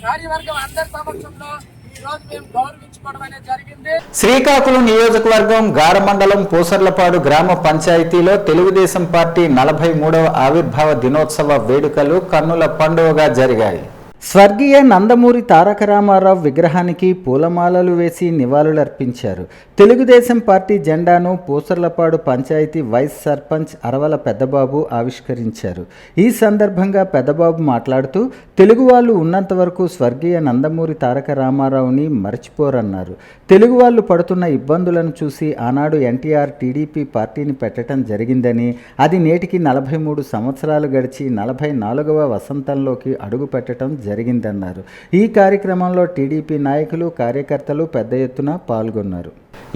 కార్యవర్గం అందరి సమక్షంలో ఈ రోజు మేము గౌరవించుకోవడం అనేది జరిగింది. శ్రీకాకుళం నియోజకవర్గం గార మండలం పూసర్లపాడు గ్రామ పంచాయతీలో తెలుగుదేశం పార్టీ 43వ ఆవిర్భావ దినోత్సవ వేడుకలు కన్నుల పండుగగా జరిగాయి. స్వర్గీయ నందమూరి తారక రామారావు విగ్రహానికి పూలమాలలు వేసి నివాళులర్పించారు. తెలుగుదేశం పార్టీ జెండాను పూసర్లపాడు పంచాయతీ వైస్ సర్పంచ్ అరవల పెద్దబాబు ఆవిష్కరించారు. ఈ సందర్భంగా పెద్దబాబు మాట్లాడుతూ తెలుగు వాళ్ళు ఉన్నంత వరకు స్వర్గీయ నందమూరి తారక రామారావుని మర్చిపోరన్నారు. తెలుగు వాళ్ళు పడుతున్న ఇబ్బందులను చూసి ఆనాడు ఎన్టీఆర్ టీడీపీ పార్టీని పెట్టడం జరిగిందని, అది నేటికి 43 సంవత్సరాలు గడిచి 44వ వసంతంలోకి అడుగు పెట్టడం జరిగిందన్నారు. ఈ కార్యక్రమంలో టీడీపీ నాయకులు, కార్యకర్తలు పెద్ద ఎత్తున పాల్గొన్నారు.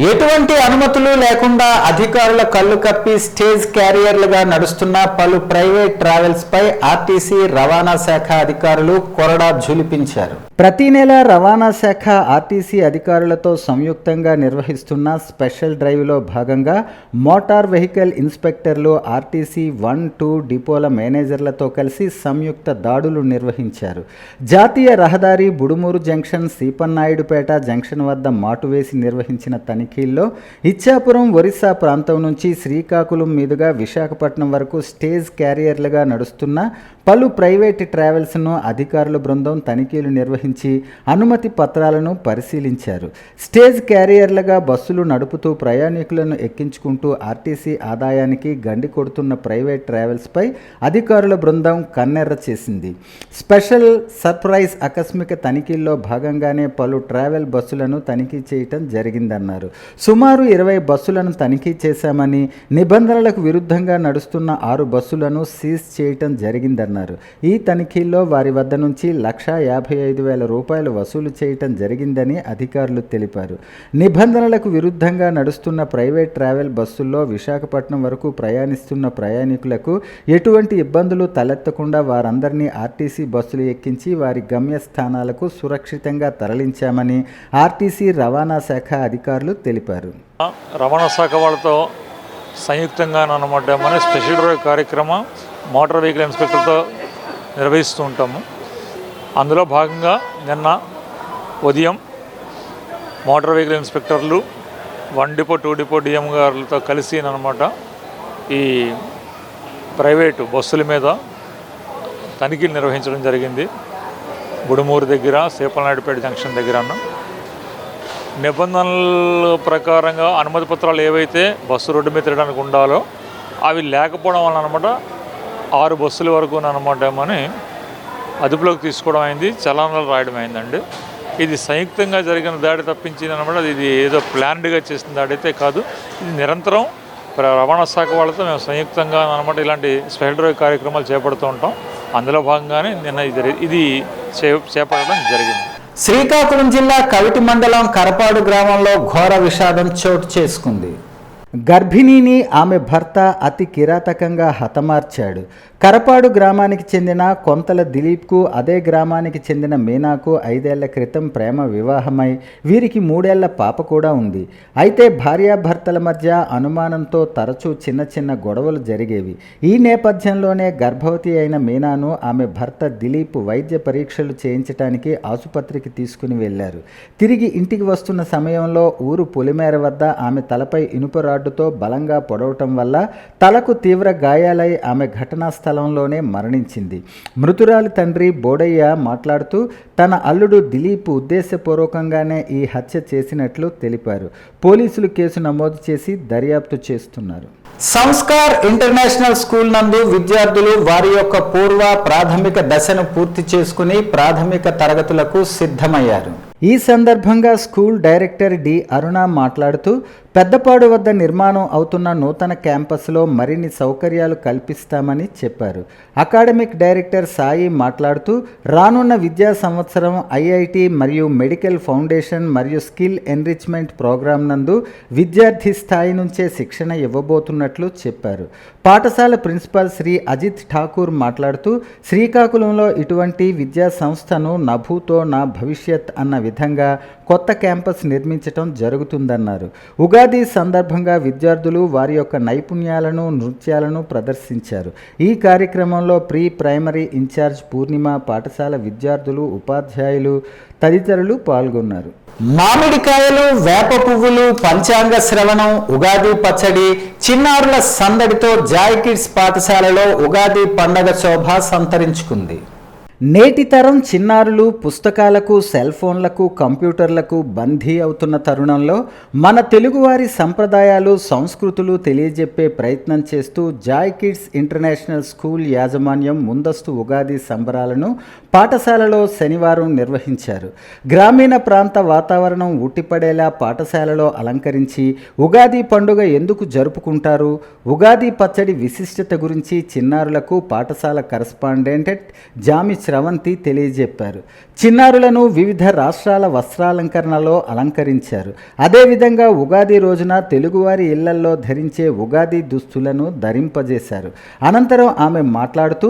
ఎటువంటి అనుమతులు లేకుండా అధికారుల కళ్ళు కప్పి స్టేజ్ క్యారియర్లుగా నడుస్తున్న పలు ప్రైవేట్ ట్రావెల్స్ పై ఆర్టీసీ రవాణా శాఖ అధికారులు కొరడా ఝులిపించారు. ప్రతి నెల రవాణా శాఖ ఆర్టీసీ అధికారులతో సంయుక్తంగా నిర్వహిస్తున్న స్పెషల్ డ్రైవ్లో భాగంగా మోటార్ వెహికల్ ఇన్స్పెక్టర్లు ఆర్టీసీ 1, 2 డిపోల మేనేజర్లతో కలిసి సంయుక్త దాడులు నిర్వహించారు. జాతీయ రహదారి బుడుమూరు జంక్షన్, సీపన్నాయుడుపేట జంక్షన్ వద్ద మాటు వేసి నిర్వహించిన తనిఖీల్లో ఇచ్చాపురం, ఒరిస్సా ప్రాంతం నుంచి శ్రీకాకుళం మీదుగా విశాఖపట్నం వరకు స్టేజ్ క్యారియర్లుగా నడుస్తున్న పలు ప్రైవేట్ ట్రావెల్స్ను అధికారుల బృందం తనిఖీలు నిర్వహించి అనుమతి పత్రాలను పరిశీలించారు. స్టేజ్ క్యారియర్లుగా బస్సులు నడుపుతూ ప్రయాణికులను ఎక్కించుకుంటూ ఆర్టీసీ ఆదాయానికి గండి కొడుతున్న ప్రైవేట్ ట్రావెల్స్పై అధికారుల బృందం కన్నెర్ర చేసింది. స్పెషల్ సర్ప్రైజ్ ఆకస్మిక తనిఖీల్లో భాగంగానే పలు ట్రావెల్ బస్సులను తనిఖీ చేయటం జరిగిందన్నారు. సుమారు 20 బస్సులను తనిఖీ చేశామని, నిబంధనలకు విరుద్ధంగా నడుస్తున్న 6 బస్సులను సీజ్ చేయటం జరిగిందన్నారు. ఈ తనిఖీల్లో వారి వద్ద నుంచి 1,55,000 రూపాయలు వసూలు చేయటం జరిగిందని అధికారులు తెలిపారు. నిబంధనలకు విరుద్ధంగా నడుస్తున్న ప్రైవేట్ ట్రావెల్ బస్సుల్లో విశాఖపట్నం వరకు ప్రయాణిస్తున్న ప్రయాణికులకు ఎటువంటి ఇబ్బందులు తలెత్తకుండా వారందరినీ ఆర్టీసీ బస్సులు ఎక్కించి వారి గమ్యస్థానాలకు సురక్షితంగా తరలించామని ఆర్టీసీ రవాణా శాఖ అధికారులు తెలిపారు. రవాణా శాఖ వాళ్ళతో సంయుక్తంగా అన్నమాట మన స్పెషల్ డ్రైవ్ కార్యక్రమం మోటార్ వెహికల్ ఇన్స్పెక్టర్తో నిర్వహిస్తూ ఉంటాము. అందులో భాగంగా నిన్న ఉదయం మోటార్ వెహికల్ ఇన్స్పెక్టర్లు 1 డిపో 2 డిపో డిఎం గారులతో కలిసి అన్నమాట ఈ ప్రైవేటు బస్సుల మీద తనిఖీలు నిర్వహించడం జరిగింది. బుడుమూరు దగ్గర, సీపలనాయుడుపేట జంక్షన్ దగ్గర నిబంధనల ప్రకారంగా అనుమతి పత్రాలు ఏవైతే బస్సు రోడ్డు మీద తిరగడానికి ఉండాలో అవి లేకపోవడం వలన అనమాట 6 బస్సుల వరకు అనమాట అని అదుపులోకి తీసుకోవడం అయింది, చలానాలు రాయడం అయిందండి. ఇది సంయుక్తంగా జరిగిన దాడి తప్పించింది అనమాట. ఇది ఏదో ప్లాన్డ్గా చేసిన దాడి అయితే కాదు. ఇది నిరంతరం రవాణా శాఖ వాళ్ళతో మేము సంయుక్తంగా అనమాట ఇలాంటి స్పెషల్ డ్రైవ్ కార్యక్రమాలు చేపడుతూ ఉంటాం. అందులో భాగంగానే నిన్న ఇది చేపట్టడం జరిగింది. శ్రీకాకుళం జిల్లా కవిటి మండలం కరపాడు గ్రామంలో ఘోర విషాదం చోటు చేసుకుంది. గర్భిణిని ఆమె భర్త అతి కిరాతకంగా హతమార్చాడు. కరపాడు గ్రామానికి చెందిన కొంతల దిలీప్కు అదే గ్రామానికి చెందిన మీనాకు 5 ఏళ్ల క్రితం ప్రేమ వివాహమై వీరికి 3 ఏళ్ల పాప కూడా ఉంది. అయితే భార్యాభర్తల మధ్య అనుమానంతో తరచూ చిన్న చిన్న గొడవలు జరిగేవి. ఈ నేపథ్యంలోనే గర్భవతి అయిన మీనాను ఆమె భర్త దిలీప్ వైద్య పరీక్షలు చేయించడానికి ఆసుపత్రికి తీసుకుని వెళ్లారు. తిరిగి ఇంటికి వస్తున్న సమయంలో ఊరు పొలిమేర వద్ద ఆమె తలపై ఇనుప రాడ్డుతో బలంగా పొడవటం వల్ల తలకు తీవ్ర గాయాలై ఆమె ఘటనా స్థలంలోనే మరణించింది. మృతురాలి తండ్రి బోడయ్య మాట్లాడుతూ తన అల్లుడు దిలీప్ ఉద్దేశపూర్వకంగానే ఈ హత్య చేసినట్లు తెలిపారు. పోలీసులు కేసు నమోదు చేసి దర్యాప్తు చేస్తున్నారు. సంస్కార్ ఇంటర్నేషనల్ స్కూల్ నందు విద్యార్థులు వారి యొక్క పూర్వ ప్రాథమిక దశను పూర్తి చేసుకుని ప్రాథమిక తరగతులకు సిద్ధమయ్యారు. ఈ సందర్భంగా స్కూల్ డైరెక్టర్ డి అరుణ మాట్లాడుతూ పెద్దపాడు వద్ద నిర్మాణం అవుతున్న నూతన క్యాంపస్లో మరిన్ని సౌకర్యాలు కల్పిస్తామని చెప్పారు. అకాడమిక్ డైరెక్టర్ సాయి మాట్లాడుతూ రానున్న విద్యా సంవత్సరం ఐఐటి మరియు మెడికల్ ఫౌండేషన్ మరియు స్కిల్ ఎన్రిచ్మెంట్ ప్రోగ్రాం నందు విద్యార్థి స్థాయి నుంచే శిక్షణ ఇవ్వబోతున్నట్లు చెప్పారు. పాఠశాల ప్రిన్సిపాల్ శ్రీ అజిత్ ఠాకూర్ మాట్లాడుతూ శ్రీకాకుళంలో ఇటువంటి విద్యా సంస్థను నభూతో నా భవిష్యత్ అన్న విధంగా కొత్త క్యాంపస్ నిర్మించడం జరుగుతుందన్నారు. ఉగాది సందర్భంగా విద్యార్థులు వారి యొక్క నైపుణ్యాలను నృత్యాలను ప్రదర్శించారు. ఈ కార్యక్రమంలో ప్రీ ప్రైమరీ ఇన్ఛార్జ్ పూర్ణిమ, పాఠశాల విద్యార్థులు, ఉపాధ్యాయులు తదితరులు పాల్గొన్నారు. మామిడికాయలు, వేప పువ్వులు, పంచాంగ శ్రవణం, ఉగాది పచ్చడి, చిన్నారుల సందడితో జాయ్ కిడ్స్ పాఠశాలలో ఉగాది పండగ శోభ సంతరించుకుంది. నేటి తరం చిన్నారులు పుస్తకాలకు, సెల్ ఫోన్లకు, కంప్యూటర్లకు బందీ అవుతున్న తరుణంలో మన తెలుగువారి సంప్రదాయాలు, సంస్కృతులు తెలియజెప్పే ప్రయత్నం చేస్తూ జాయ్ కిడ్స్ ఇంటర్నేషనల్ స్కూల్ యాజమాన్యం ముందస్తు ఉగాది సంబరాలను పాఠశాలలో శనివారం నిర్వహించారు. గ్రామీణ ప్రాంత వాతావరణం ఉట్టిపడేలా పాఠశాలలో అలంకరించి ఉగాది పండుగ ఎందుకు జరుపుకుంటారు, ఉగాది పచ్చడి విశిష్టత గురించి చిన్నారులకు పాఠశాల కరస్పాండెంట్ జామి శ్రవంతి తెలియజెప్పారు. చిన్నారులను వివిధ రాష్ట్రాల వస్త్రాలంకరణలో అలంకరించారు. అదేవిధంగా ఉగాది రోజున తెలుగువారి ఇళ్లల్లో ధరించే ఉగాది దుస్తులను ధరింపజేశారు. అనంతరం ఆమె మాట్లాడుతూ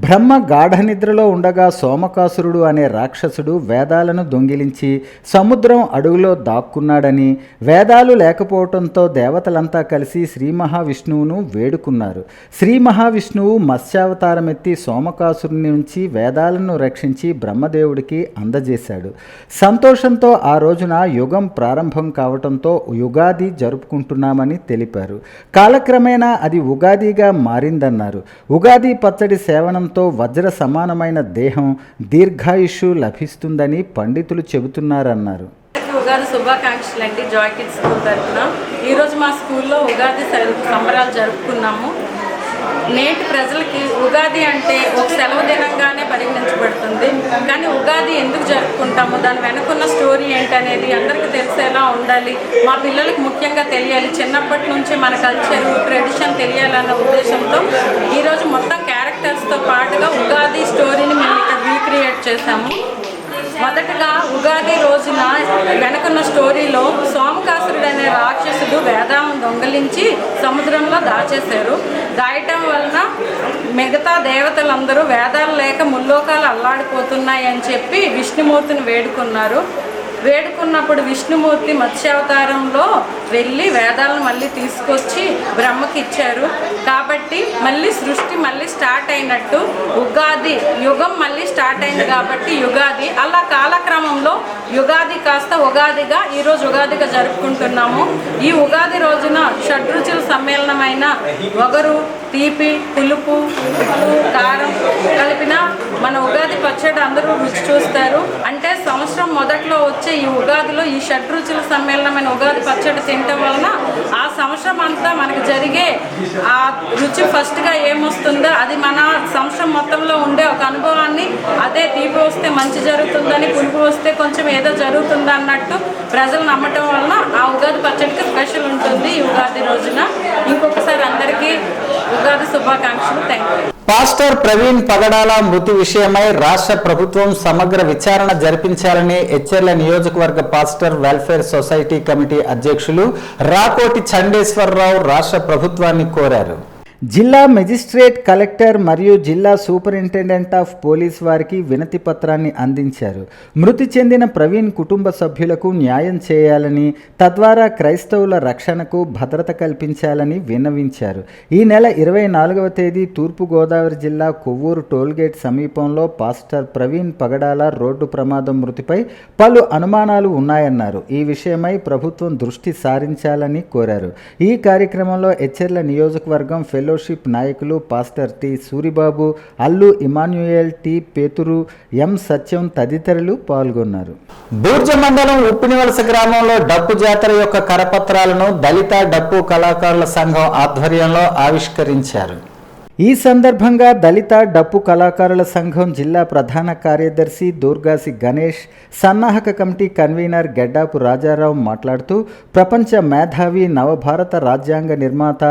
బ్రహ్మ గాఢ నిద్రలో ఉండగా సోమకాసురుడు అనే రాక్షసుడు వేదాలను దొంగిలించి సముద్రం అడుగులో దాక్కున్నాడని, వేదాలు లేకపోవడంతో దేవతలంతా కలిసి శ్రీ మహావిష్ణువును వేడుకున్నారు. శ్రీ మహావిష్ణువు మత్స్యావతారమెత్తి సోమకాసురుని నుంచి వేదాలను రక్షించి బ్రహ్మదేవుడికి అందజేశాడు. సంతోషంతో ఆ రోజున యుగం ప్రారంభం కావడంతో యుగాది జరుపుకుంటున్నామని తెలిపారు. కాలక్రమేణా అది ఉగాదిగా మారిందన్నారు. ఉగాది పచ్చడి సేవనంతో వజ్ర సమానమైన దేహం, దీర్ఘాయుష్షు లభిస్తుందని పండితులు చెబుతున్నారన్నారు. ఉగాది శుభాకాంక్షలు అండి. జాయ్ కిడ్స్ స్కూల్ తరఫున ఈరోజు మా స్కూల్లో ఉగాది సంబరాలు జరుపుకున్నాము. నేటి ప్రజలకి ఉగాది అంటే ఒక సెలవు దినంగానే పరిగణించబడుతుంది. కానీ ఉగాది ఎందుకు జరుపుకుంటాము, దాని వెనుకున్న స్టోరీ ఏంటనేది అందరికీ తెలిసేలా ఉండాలి. మా పిల్లలకు ముఖ్యంగా తెలియాలి. చిన్నప్పటి నుంచి మన కల్చర్, ట్రెడిషన్ తెలియాలన్న ఉద్దేశంతో ఈరోజు మొత్తం క్యారెక్టర్స్తో పాటుగా ఉగాది స్టోరీని మేము ఇక్కడ రీక్రియేట్ చేశాము. మొదటగా ఉగాది రోజున వెనుకున్న స్టోరీలో సోమకాసురుడు అనే రాక్షసుడు వేదాలను దొంగలించి సముద్రంలో దాచేశారు. దాయటం వలన మిగతా దేవతలందరూ వేదాలు లేక ముల్లోకాలు అల్లాడిపోతున్నాయి అని చెప్పి విష్ణుమూర్తిని వేడుకున్నప్పుడు విష్ణుమూర్తి మత్స్యావతారంలో వెళ్ళి వేదాలను మళ్ళీ తీసుకొచ్చి బ్రహ్మకి ఇచ్చారు. కాబట్టి మళ్ళీ సృష్టి మళ్ళీ స్టార్ట్ అయినట్టు ఉగాది యుగం మళ్ళీ స్టార్ట్ అయింది కాబట్టి యుగాది. అలా కాలక్రమంలో యుగాది కాస్త ఉగాదిగా ఈరోజు ఉగాదిగా జరుపుకుంటున్నాము. ఈ ఉగాది రోజున షడ్రుచుల సమ్మేళనమైన వగరు, తీపి, పులుపు, ఉప్పు, కారం కలిపిన మన ఉగాది పచ్చడి అందరూ రుచి చూస్తారు. అంటే సంవత్సరం మొదట్లో వచ్చే ఈ ఉగాదిలో ఈ షడ్రుచుల సమ్మేళనమైన ఉగాది పచ్చడి తినటం వలన ఆ సంవత్సరం అంతా మనకు జరిగే ఆ రుచి ఫస్ట్గా ఏమొస్తుందో అది మన సంవత్సరం మొత్తంలో ఉండే ఒక అనుభవాన్ని, అదే తీపి వస్తే మంచి జరుగుతుందని, పులుపు వస్తే కొంచెం ఏదో జరుగుతుంది అన్నట్టు ప్రజలు నమ్మటం వలన ఆ ఉగాది పచ్చడికి స్పెషల్ ఉంటుంది ఈ ఉగాది రోజున. ఇంకొకసారి అందరికీ ఉగాది శుభాకాంక్షలు. Thank you. పాస్టర్ ప్రవీణ్ పగడాల మృతి విషయమై రాష్ట్ర ప్రభుత్వం సమగ్ర విచారణ జరిపించాలని ఎచ్చెర్ల నియోజకవర్గ పాస్టర్ వెల్ఫేర్ సొసైటీ కమిటీ అధ్యక్షులు రాకోటి చండేశ్వరరావు రాష్ట్ర ప్రభుత్వాన్ని కోరారు. జిల్లా మెజిస్ట్రేట్, కలెక్టర్ మరియు జిల్లా సూపరింటెండెంట్ ఆఫ్ పోలీస్ వారికి వినతి పత్రాన్ని అందించారు. మృతి చెందిన ప్రవీణ్ కుటుంబ సభ్యులకు న్యాయం చేయాలని, తద్వారా క్రైస్తవుల రక్షణకు భద్రత కల్పించాలని విన్నవించారు. ఈ నెల 24వ తేదీ తూర్పుగోదావరి జిల్లా కొవ్వూరు టోల్గేట్ సమీపంలో పాస్టర్ ప్రవీణ్ పగడాల రోడ్డు ప్రమాదం మృతిపై పలు అనుమానాలు ఉన్నాయన్నారు. ఈ విషయమై ప్రభుత్వం దృష్టి సారించాలని కోరారు. ఈ కార్యక్రమంలో ఎచ్చెర్ల నియోజకవర్గం ఫెలోషిప్ నాయకులు pastor T Suribabu, Allu Emmanuel, T పేతురు, ఎం సత్యం తదితరులు పాల్గొన్నారు. బూర్జ మండలం ఉప్పినివలస గ్రామంలో డప్పు జాతర యొక్క కరపత్రాలను దళిత డప్పు కళాకారుల సంఘం ఆధ్వర్యంలో ఆవిష్కరించారు. ఈ సందర్భంగా దళిత డప్పు కళాకారుల సంఘం జిల్లా ప్రధాన కార్యదర్శి దూర్గాసి గణేష్, సన్నాహక కమిటీ కన్వీనర్ గెడ్డాపు రాజారావు మాట్లాడుతూ ప్రపంచ మేధావి, నవభారత రాజ్యాంగ నిర్మాత,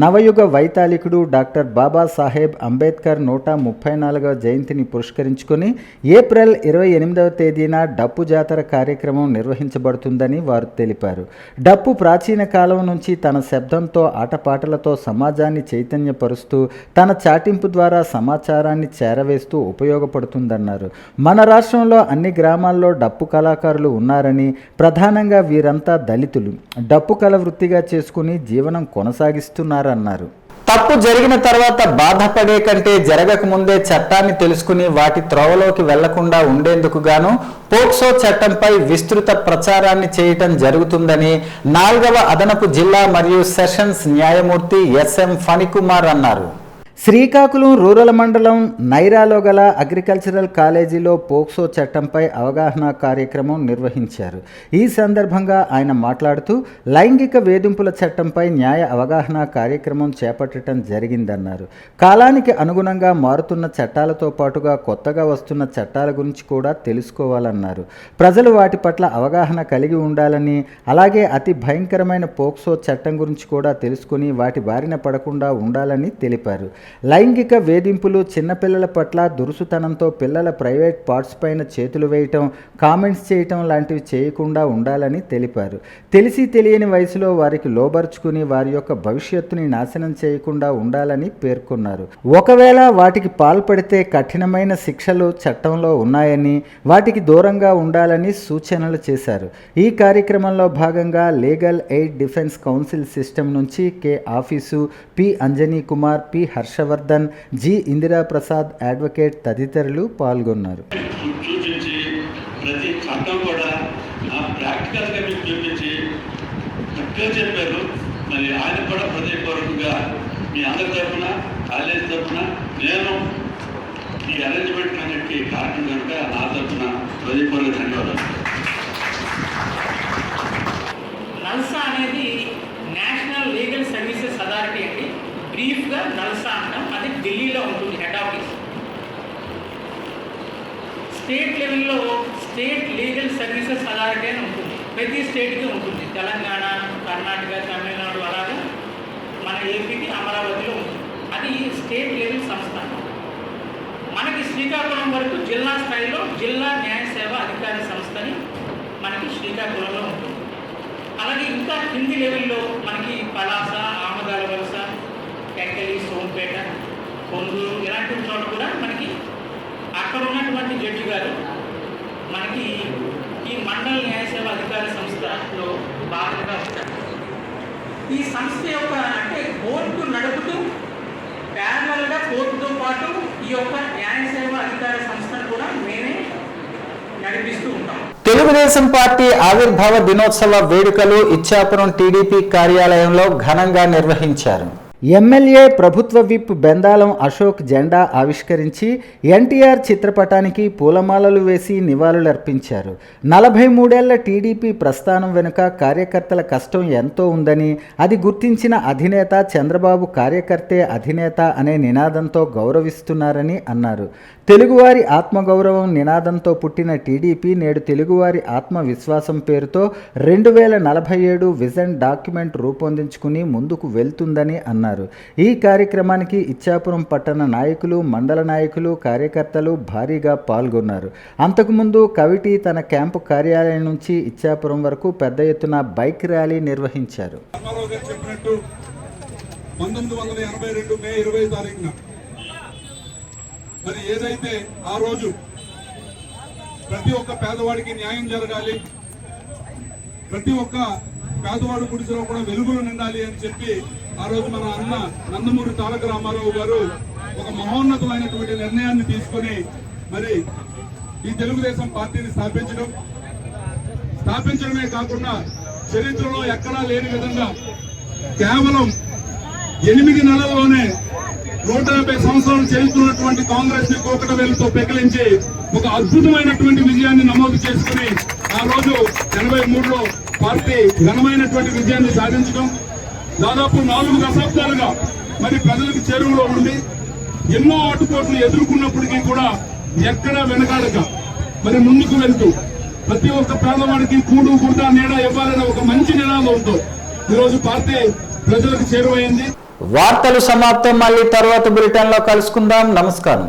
నవయుగ వైతాళికుడు డాక్టర్ బాబాసాహెబ్ అంబేద్కర్ 134వ జయంతిని పురస్కరించుకొని ఏప్రిల్ 28వ తేదీన డప్పు జాతర కార్యక్రమం నిర్వహించబడుతుందని వారు తెలిపారు. డప్పు ప్రాచీన కాలం నుంచి తన శబ్దంతో, ఆటపాటలతో సమాజాన్ని చైతన్యపరుస్తూ తన చాటింపు ద్వారా సమాచారాన్ని చేరవేస్తూ ఉపయోగపడుతుందన్నారు. మన రాష్ట్రంలో అన్ని గ్రామాల్లో డప్పు కళాకారులు ఉన్నారని, ప్రధానంగా వీరంతా దళితులు డప్పు కళ వృత్తిగా చేసుకుని జీవనం కొనసాగిస్తున్నారన్నారు. తప్పు జరిగిన తర్వాత బాధపడే కంటే జరగక ముందే చట్టాన్ని తెలుసుకుని వాటి త్రోవలోకి వెళ్లకుండా ఉండేందుకు గాను పోక్సో చట్టంపై విస్తృత ప్రచారాన్ని చేయటం జరుగుతుందని 4వ అదనపు జిల్లా మరియు సెషన్స్ న్యాయమూర్తి ఎస్ఎం ఫణికుమార్ అన్నారు. శ్రీకాకుళం రూరల్ మండలం నైరాలో గల అగ్రికల్చరల్ కాలేజీలో పోక్సో చట్టంపై అవగాహన కార్యక్రమం నిర్వహించారు. ఈ సందర్భంగా ఆయన మాట్లాడుతూ లైంగిక వేధింపుల చట్టంపై న్యాయ అవగాహన కార్యక్రమం చేపట్టడం జరిగిందన్నారు. కాలానికి అనుగుణంగా మారుతున్న చట్టాలతో పాటుగా కొత్తగా వస్తున్న చట్టాల గురించి కూడా తెలుసుకోవాలన్నారు. ప్రజలు వాటి పట్ల అవగాహన కలిగి ఉండాలని, అలాగే అతి భయంకరమైన పోక్సో చట్టం గురించి కూడా తెలుసుకుని వాటి బారిన పడకుండా ఉండాలని తెలిపారు. లైంగిక వేధింపులు, చిన్నపిల్లల పట్ల దురుసుతనంతో పిల్లల ప్రైవేట్ పార్ట్స్ పైన చేతులు వేయటం, కామెంట్స్ చేయటం లాంటివి చేయకుండా ఉండాలని తెలిపారు. తెలిసి తెలియని వయసులో వారికి లోబరుచుకుని వారి యొక్క భవిష్యత్తుని నాశనం చేయకుండా ఉండాలని పేర్కొన్నారు. ఒకవేళ వాటికి పాల్పడితే కఠినమైన శిక్షలు చట్టంలో ఉన్నాయని, వాటికి దూరంగా ఉండాలని సూచనలు చేశారు. ఈ కార్యక్రమంలో భాగంగా legal aid defence counsel system నుంచి కె ఆఫీసు, P Anjani Kumar, P Harshavardhan, G Indira Prasad advocate తదితరులు పాల్గొన్నారు. చూపించి ప్రతి చట్టం కూడా ప్రాక్టికల్గా మీకు చూపించి చక్కగా చెప్పారు. మరి ఆయన కూడా హృదయపూర్వకంగా మీ అందరి తరఫున, కాలేజీ తరఫున, నేను ఈ అరేంజ్మెంట్ అన్నిటికీ కారణం కనుక నా తరఫున హృదయపూర్వక ధన్యవాదాలు. నల్సా అనేది నేషనల్ లీగల్ సర్వీసెస్ అథారిటీ అండి. బ్రీఫ్గా నల్సా అంటాం. అది ఢిల్లీలో ఉంటుంది హెడ్ ఆఫీస్. స్టేట్ లెవెల్లో స్టేట్ లీగల్ సర్వీసెస్ అథారిటీ అని ఉంటుంది. ప్రతి స్టేట్కి ఉంటుంది. తెలంగాణ, కర్ణాటక, తమిళనాడు అలాగా మన ఏపీకి అమరావతిలో ఉంటుంది. అది స్టేట్ లెవెల్ సంస్థ. మనకి శ్రీకాకుళం వరకు జిల్లా స్థాయిలో జిల్లా న్యాయ సేవ అధికార సంస్థని మనకి శ్రీకాకుళంలో ఉంటుంది. అలాగే ఇంకా కింది లెవెల్లో మనకి పలాస, ఆమదాల వలస, టెక్కలి, సోంపేట, కొందూరు ఇలాంటి చోట కూడా మనకి అక్కడ ఉన్నటువంటి జడ్జి గారు మనకి ఈ మండల న్యాయసేవ అధికార సంస్థలో భాగంగా ఉంటారు. ఈ సంస్థ యొక్క అంటే కోర్టు నడుపుతూ ప్యారలల్గా కోర్టుతో పాటు ఈ యొక్క న్యాయసేవ అధికార సంస్థను కూడా మేమే నడిపిస్తూ ఉంటాం. తెలుగుదేశం పార్టీ ఆవిర్భావ దినోత్సవ వేడుకలు ఇచ్చాపురం టీడీపీ కార్యాలయంలో ఘనంగా నిర్వహించారు. ఎమ్మెల్యే ప్రభుత్వ విప్ బెందాలం అశోక్ జెండా ఆవిష్కరించి ఎన్టీఆర్ చిత్రపటానికి పూలమాలలు వేసి నివాళులర్పించారు. 43 టీడీపీ ప్రస్థానం వెనుక కార్యకర్తల కష్టం ఎంతో ఉందని, అది గుర్తించిన అధినేత చంద్రబాబు కార్యకర్తే అధినేత అనే నినాదంతో గౌరవిస్తున్నారని అన్నారు. తెలుగువారి ఆత్మగౌరవం నినాదంతో పుట్టిన టీడీపీ నేడు తెలుగువారి ఆత్మవిశ్వాసం పేరుతో 2047 విజన్ డాక్యుమెంట్ రూపొందించుకుని ముందుకు వెళ్తుందని అన్నారు. ఈ కార్యక్రమానికి ఇచ్చాపురం పట్టణ నాయకులు, మండల నాయకులు, కార్యకర్తలు భారీగా పాల్గొన్నారు. అంతకుముందు కవిటి తన క్యాంపు కార్యాలయం నుంచి ఇచ్చాపురం వరకు పెద్ద ఎత్తున బైక్ ర్యాలీ నిర్వహించారు. 1982 మే 20 తారీఖున మరి ఏదైతే ఆ రోజు ప్రతి ఒక్క పేదవాడికి న్యాయం జరగాలి, ప్రతి ఒక్క పేదవాడు గుడిసెలో కూడా వెలుగులు నిండాలి అని చెప్పి ఆ రోజు మన అన్న నందమూరి తారక రామారావు గారు ఒక మహోన్నతమైనటువంటి నిర్ణయాన్ని తీసుకొని మరి ఈ తెలుగుదేశం పార్టీని స్థాపించడమే కాకుండా చరిత్రలో ఎక్కడా లేని విధంగా కేవలం 8 నెలల్లోనే 150 సంవత్సరాలు చరిత్రటువంటి కాంగ్రెస్ ని కోకట వేలుతో పెకిలించి ఒక అద్భుతమైనటువంటి విజయాన్ని నమోదు చేసుకుని ఆ రోజు 83లో పార్టీ ఘనమైనటువంటి విజయాన్ని సాధించడం, దాదాపు 4 దశాబ్దాలుగా మరి ప్రజలకు చేరువలో ఉండి ఎన్నో ఆటుపోట్లు ఎదుర్కొన్నప్పటికీ కూడా ఎక్కడా వెనకాడక మరి ముందుకు వెళ్తూ ప్రతి ఒక్క పేదవాడికి కూడు గుడ్డ నీడ ఇవ్వాలనే ఒక మంచి నినాదంతో ఈరోజు పార్టీ ప్రజలకు చేరువైంది. వార్తలు సమాప్తం. మళ్ళీ తర్వాత బులెటిన్లో కలుసుకుందాం. నమస్కారం.